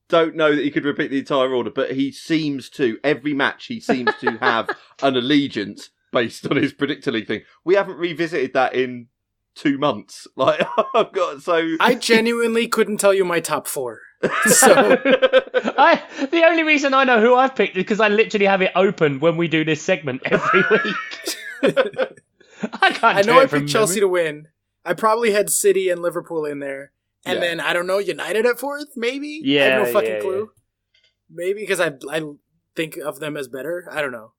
don't know that he could repeat the entire order, but he seems to, every match he seems to have an allegiance based on his predictor league thing. We haven't revisited that in 2 months. Like, I genuinely couldn't tell you my top 4. So the only reason I know who I've picked is because I literally have it open when we do this segment every week. I know I picked Chelsea to win. I probably had City and Liverpool in there. And then, I don't know, United at 4th, maybe? Yeah, I have no fucking clue. Maybe because I think of them as better. I don't know.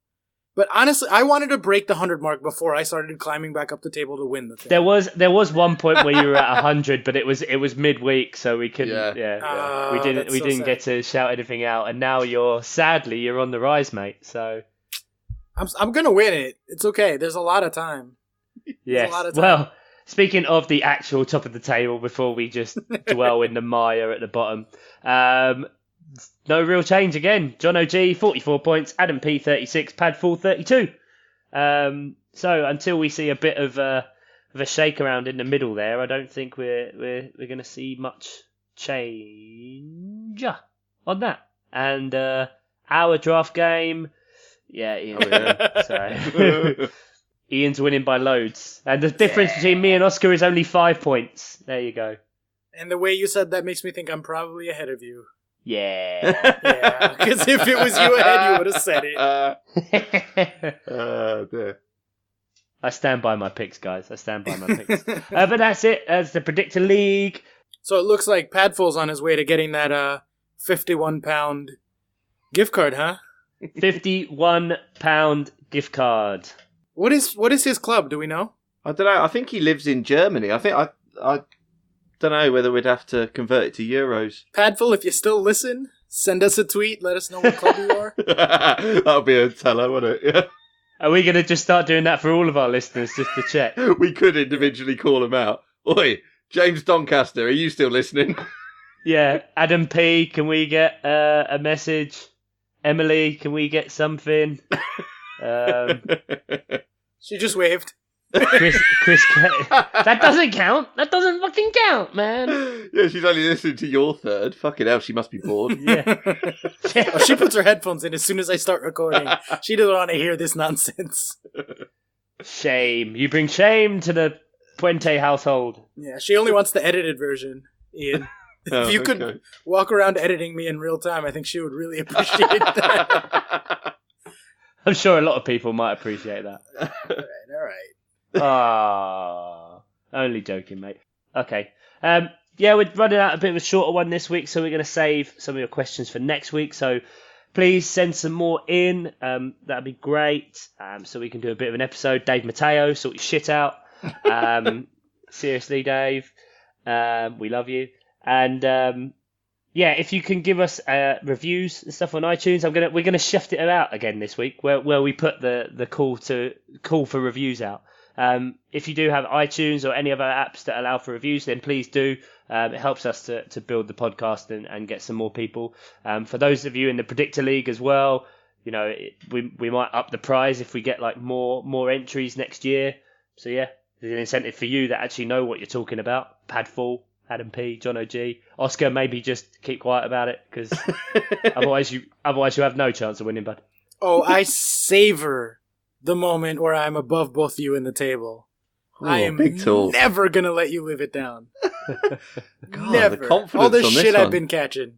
But honestly, I wanted to break the 100 mark before I started climbing back up the table to win the thing. There was one point where you were at 100, but it was midweek, so we couldn't. We didn't get to shout anything out, and now you're on the rise, mate. So I'm gonna win it. It's okay. There's a lot of time. Yes. Well, speaking of the actual top of the table, before we just dwell in the mire at the bottom. No real change again. John OG, 44 points. Adam P, 36. Padfall, 32. So until we see a bit of a shake around in the middle there, I don't think we're going to see much change on that. And our draft game, Ian. So Ian's winning by loads, and the difference between me and Oscar is only 5 points. There you go. And the way you said that makes me think I'm probably ahead of you. Yeah. Because if it was you ahead, you would have said it. Dear. I stand by my picks, guys. I stand by my picks. But that's it. That's the Predictor League. So it looks like Padful's on his way to getting that £51 gift card, huh? £51 gift card. What is his club? Do we know? I don't know. I think he lives in Germany. I don't know whether we'd have to convert it to euros. Padful, if you still listen, send us a tweet. Let us know what club you are. That'll be a teller, wouldn't it? Yeah. Are we going to just start doing that for all of our listeners just to check? We could individually call them out. Oi, James Doncaster, are you still listening? Yeah. Adam P, can we get a message? Emily, can we get something? She just waved. Chris that doesn't count. That doesn't fucking count, man. Yeah, she's only listening to your third. Fucking hell, she must be bored. Yeah. Oh, she puts her headphones in as soon as I start recording. She doesn't want to hear this nonsense. Shame. You bring shame to the Puente household. Yeah, she only wants the edited version, Ian. If you could walk around editing me in real time, I think she would really appreciate that. I'm sure a lot of people might appreciate that. All right. Only joking, mate. Okay. We're running out a bit of a shorter one this week, so we're going to save some of your questions for next week. So please send some more in. That'd be great. So we can do a bit of an episode. Dave Mateo, sort your shit out. Seriously, Dave. We love you. And if you can give us reviews and stuff on iTunes, we're gonna shift it out again this week, where we put the call for reviews out. If you do have iTunes or any other apps that allow for reviews, then please do. It helps us to build the podcast and get some more people. For those of you in the Predictor League as well, we might up the prize if we get like more entries next year. So yeah, there's an incentive for you that actually know what you're talking about. Padfall, Adam P, John OG, Oscar. Maybe just keep quiet about it, because otherwise you have no chance of winning, bud. Oh, I savor the moment where I'm above both you in the table. Ooh, I am never gonna let you live it down. God, never. The confidence all this on shit this I've been catching.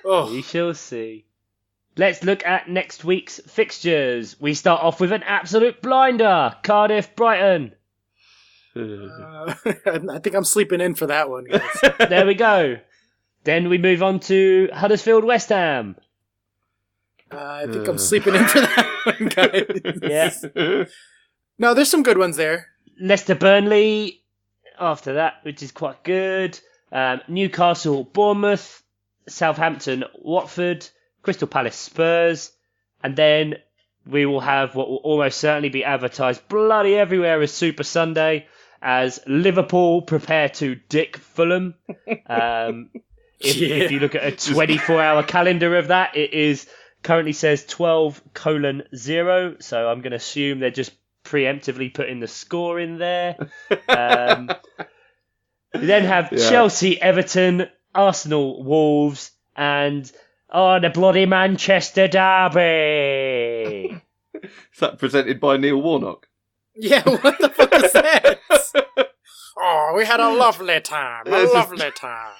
Oh. We shall see. Let's look at next week's fixtures. We start off with an absolute blinder. Cardiff, Brighton. I think I'm sleeping in for that one, guys. There we go. Then we move on to Huddersfield, West Ham. I think I'm sleeping in for that one, guys. Yeah. No, there's some good ones there. Leicester Burnley after that, which is quite good. Newcastle Bournemouth, Southampton Watford, Crystal Palace Spurs, and then we will have what will almost certainly be advertised bloody everywhere as Super Sunday, as Liverpool prepare to dick Fulham. If you look at a 24-hour calendar of that, it is currently says 12:0, so I'm going to assume they're just preemptively putting the score in there. We then have Chelsea, Everton, Arsenal, Wolves, and the bloody Manchester Derby. Is that presented by Neil Warnock? Yeah, what the fuck is that? Oh, we had a lovely time. A lovely time.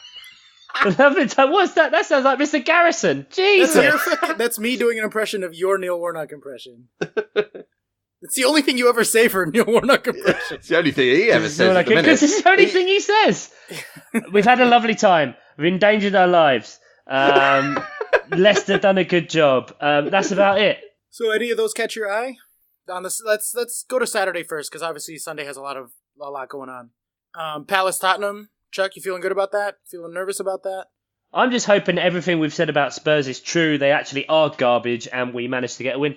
Lovely time. What's that? That sounds like Mr. Garrison. Jesus. That's me doing an impression of your Neil Warnock impression. It's the only thing you ever say for a Neil Warnock impression. It's the only thing he ever says at the minute. Because it's the only thing he says. We've had a lovely time. We've endangered our lives. Leicester done a good job. That's about it. So any of those catch your eye? On this, let's go to Saturday first, because obviously Sunday has a lot going on. Palace Tottenham. Chuck, you feeling good about that? Feeling nervous about that? I'm just hoping everything we've said about Spurs is true. They actually are garbage, and we managed to get a win.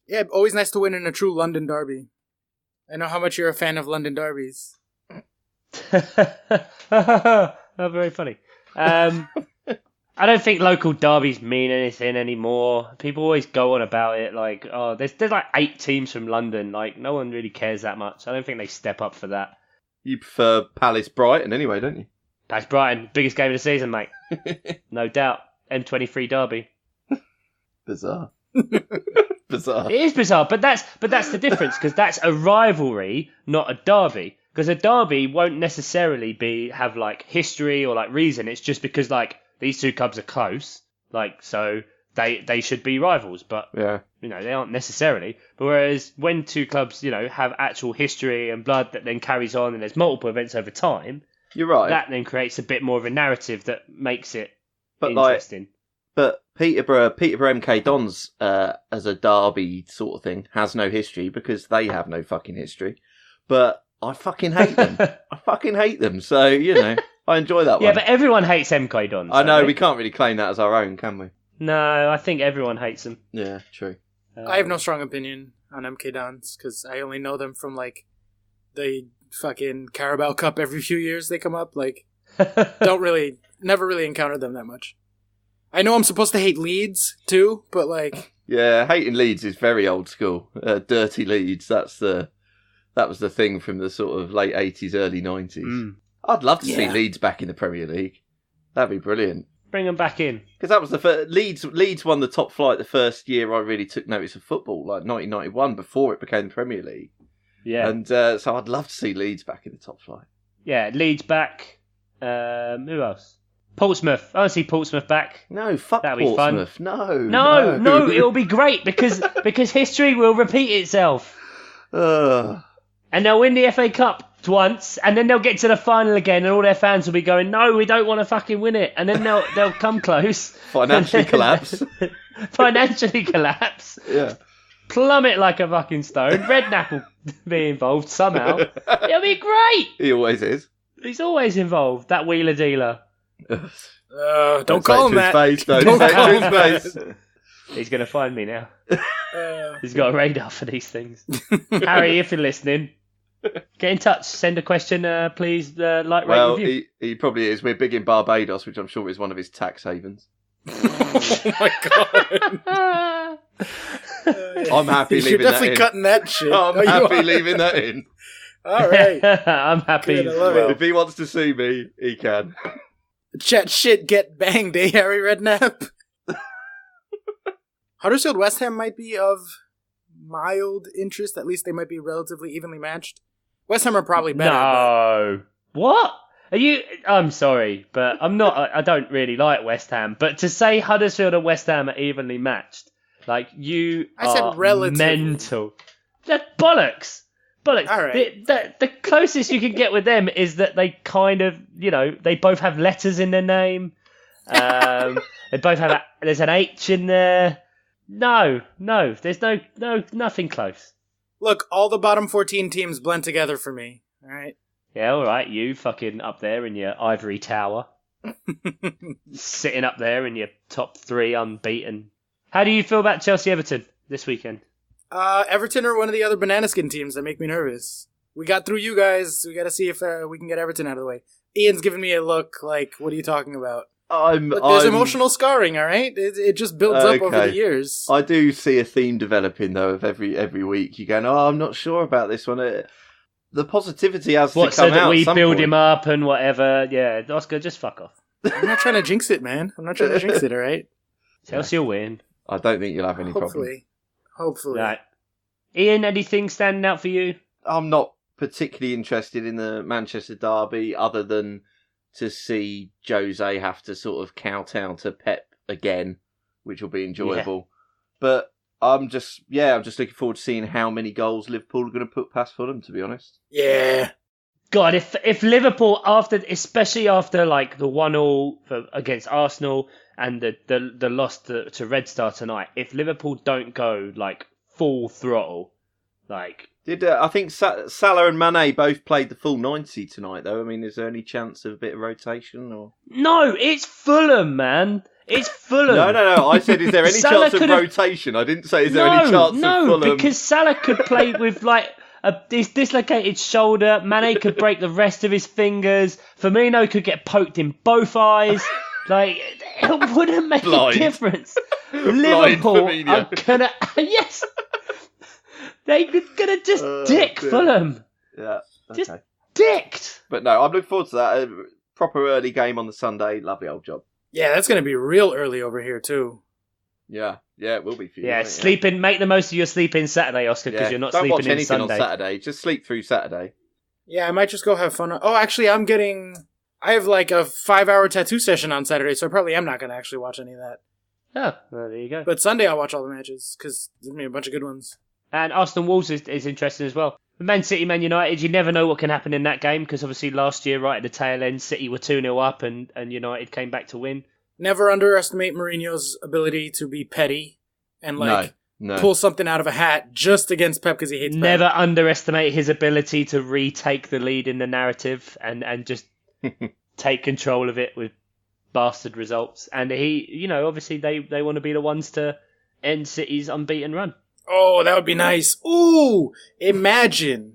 Yeah, always nice to win in a true London derby. I know how much you're a fan of London derbies. Oh, very funny. I don't think local derbies mean anything anymore. People always go on about it like, oh, there's like 8 teams from London. Like, no one really cares that much. I don't think they step up for that. You prefer Palace Brighton anyway, don't you? Palace Brighton, biggest game of the season, mate. No doubt. M23 derby. Bizarre. Bizarre. It is bizarre, but that's the difference, because that's a rivalry, not a derby. Because a derby won't necessarily have like history or like reason. It's just because like these two clubs are close, like so they should be rivals. But they aren't necessarily. But whereas when two clubs have actual history and blood that then carries on, and there's multiple events over time, you're right. That then creates a bit more of a narrative that makes it interesting. But Peterborough MK Dons, as a derby sort of thing, has no history because they have no fucking history. But I fucking hate them. So, I enjoy that one. Yeah, but everyone hates MK Dons. I know, we can't really claim that as our own, can we? No, I think everyone hates them. Yeah, true. I have no strong opinion on MK Dons because I only know them from, like, the fucking Carabao Cup every few years they come up. Like, never really encountered them that much. I know I'm supposed to hate Leeds, too, but, like... Yeah, hating Leeds is very old school. Dirty Leeds, that was the thing from the sort of late 80s, early 90s. I'd love to see Leeds back in the Premier League. That'd be brilliant. Bring them back in. Because that was the first... Leeds won the top flight the first year I really took notice of football, like 1991, before it became the Premier League. Yeah. And so I'd love to see Leeds back in the top flight. Yeah, Leeds back. Who else? Portsmouth. I want to see Portsmouth back. No, fuck That'd Portsmouth. Be fun. No, it'll be great because history will repeat itself. And they'll win the FA Cup once, and then they'll get to the final again, and all their fans will be going, "No, we don't want to fucking win it." And then they'll come close. Financially collapse. Financially collapse. Yeah. Plummet like a fucking stone. Redknapp will be involved somehow. It'll be great. He always is. He's always involved. That wheeler dealer. Don't call him that. Don't say it to his face. He's going to find me now. He's got a radar for these things. Harry, if you're listening, get in touch. Send a question, please. Rate, review. He probably is. We're big in Barbados, which I'm sure is one of his tax havens. Oh my god. I'm happy leaving that in. You're definitely cutting that shit. I'm happy leaving that in. All right. I'm happy. Good, I love it. If he wants to sue me, he can. Chat shit, get banged, eh, Harry Redknapp? Huddersfield West Ham might be of mild interest. At least they might be relatively evenly matched. West Ham are probably better. No. But... What? Are you... I'm sorry, but I'm not... I don't really like West Ham. But to say Huddersfield and West Ham are evenly matched, like, you are mental. That's bollocks. Bollocks. All right. The closest you can get with them is that they kind of, they both have letters in their name. They both have... There's an H in there. No, there's nothing close. Look, all the bottom 14 teams blend together for me. All right. Yeah, all right. You fucking up there in your ivory tower. Sitting up there in your top 3 unbeaten. How do you feel about Chelsea-Everton this weekend? Everton are one of the other banana skin teams that make me nervous. We got through you guys. We got to see if we can get Everton out of the way. Ian's giving me a look like, what are you talking about? Look, there's emotional scarring, all right? It just builds up over the years. I do see a theme developing, though, of every week. You're going, I'm not sure about this one. The positivity has to come out. So that we build point. him up and whatever. Yeah, Oscar, just fuck off. I'm not trying to jinx it, man. I'm not trying to jinx it, all right? Chelsea will win. I don't think you'll have any problem. Hopefully. Right. Ian, anything standing out for you? I'm not particularly interested in the Manchester derby, other than to see Jose have to sort of kowtow to Pep again, which will be enjoyable. Yeah. But I'm just looking forward to seeing how many goals Liverpool are going to put past Fulham, to be honest. Yeah. God, if Liverpool, especially after like the 1-1 against Arsenal and the loss to Red Star tonight, if Liverpool don't go like full throttle, like... I think Salah and Mane both played the full 90 tonight, though? I mean, is there any chance of a bit of rotation? Or no, it's Fulham, man. It's Fulham. No. I said, is there any chance of rotation? I didn't say, is there any chance of Fulham? No, because Salah could play with like his dislocated shoulder. Mane could break the rest of his fingers. Firmino could get poked in both eyes. Like, it wouldn't make a difference. Liverpool are gonna... Yes! They're gonna just dick Fulham. Yeah, okay. Just dicked. But no, I'm looking forward to that. A proper early game on the Sunday. Lovely old job. Yeah, that's gonna be real early over here too. Yeah, it will be for you. Yeah, sleeping. Make the most of your sleep-in Saturday, Oscar, because you're not sleeping in Sunday. Don't watch anything on Saturday. Just sleep through Saturday. Yeah, I might just go have fun. Oh, actually, I have like a 5-hour tattoo session on Saturday, so I probably am not gonna actually watch any of that. Oh, well, there you go. But Sunday I'll watch all the matches because there's gonna be a bunch of good ones. And Arsenal Wolves is interesting as well. Man City, Man United, you never know what can happen in that game because obviously last year, right at the tail end, City were 2-0 up and United came back to win. Never underestimate Mourinho's ability to be petty and pull something out of a hat just against Pep because he hates Pep. Never underestimate his ability to retake the lead in the narrative and just take control of it with bastard results. And he, obviously they want to be the ones to end City's unbeaten run. Oh, that would be nice. Ooh, imagine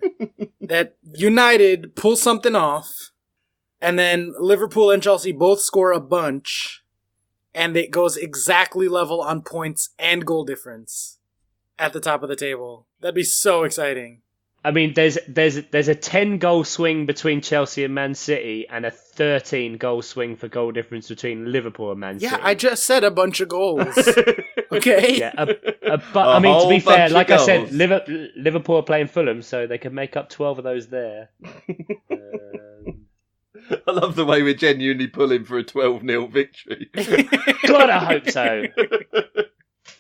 that United pull something off, and then Liverpool and Chelsea both score a bunch, and it goes exactly level on points and goal difference at the top of the table. That'd be so exciting. I mean, there's a 10-goal swing between Chelsea and Man City, and a 13-goal swing for goal difference between Liverpool and Man City. Yeah, I just said a bunch of goals. Okay. Yeah, I mean, to be fair, like I said, Liverpool are playing Fulham, so they can make up 12 of those there. I love the way we're genuinely pulling for a 12-0 victory. God, I hope so.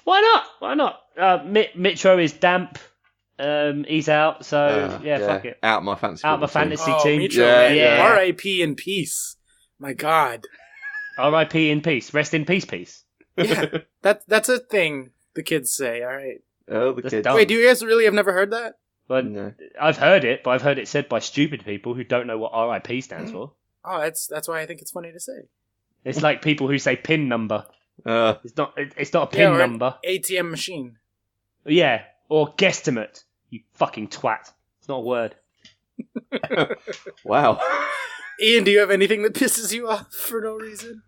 Why not? Mitro is damp. He's out, so fuck it. Out of my fantasy team. Mitro, yeah. R.I.P. in peace. My God. R.I.P. in peace. Rest in peace. Yeah, that's a thing the kids say. All right. Oh, the kids. Wait, do you guys really have never heard that? Well, no. I've heard it, but I've heard it said by stupid people who don't know what RIP stands for. Oh, that's why I think it's funny to say. It's like people who say PIN number. It's not a PIN number. ATM machine. Yeah, or guesstimate. You fucking twat. It's not a word. Wow. Ian, do you have anything that pisses you off for no reason?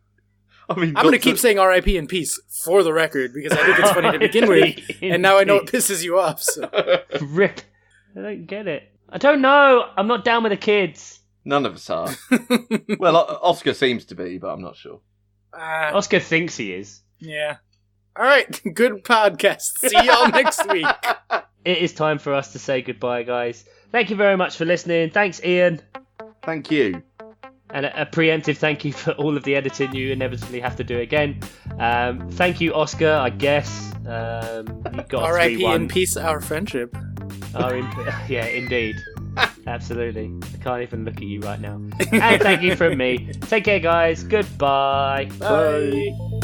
I mean, I'm going to keep saying RIP in peace for the record because I think it's funny to begin with, and now I know it pisses you off. So. Rip. I don't get it. I don't know. I'm not down with the kids. None of us are. Well, Oscar seems to be, but I'm not sure. Oscar thinks he is. Yeah. All right. Good podcast. See y'all next week. It is time for us to say goodbye, guys. Thank you very much for listening. Thanks, Ian. Thank you. And a preemptive thank you for all of the editing you inevitably have to do again. Thank you, Oscar, I guess. You got R.I.P. in peace, our friendship. Yeah, indeed. Absolutely. I can't even look at you right now. And thank you from me. Take care, guys. Goodbye. Bye.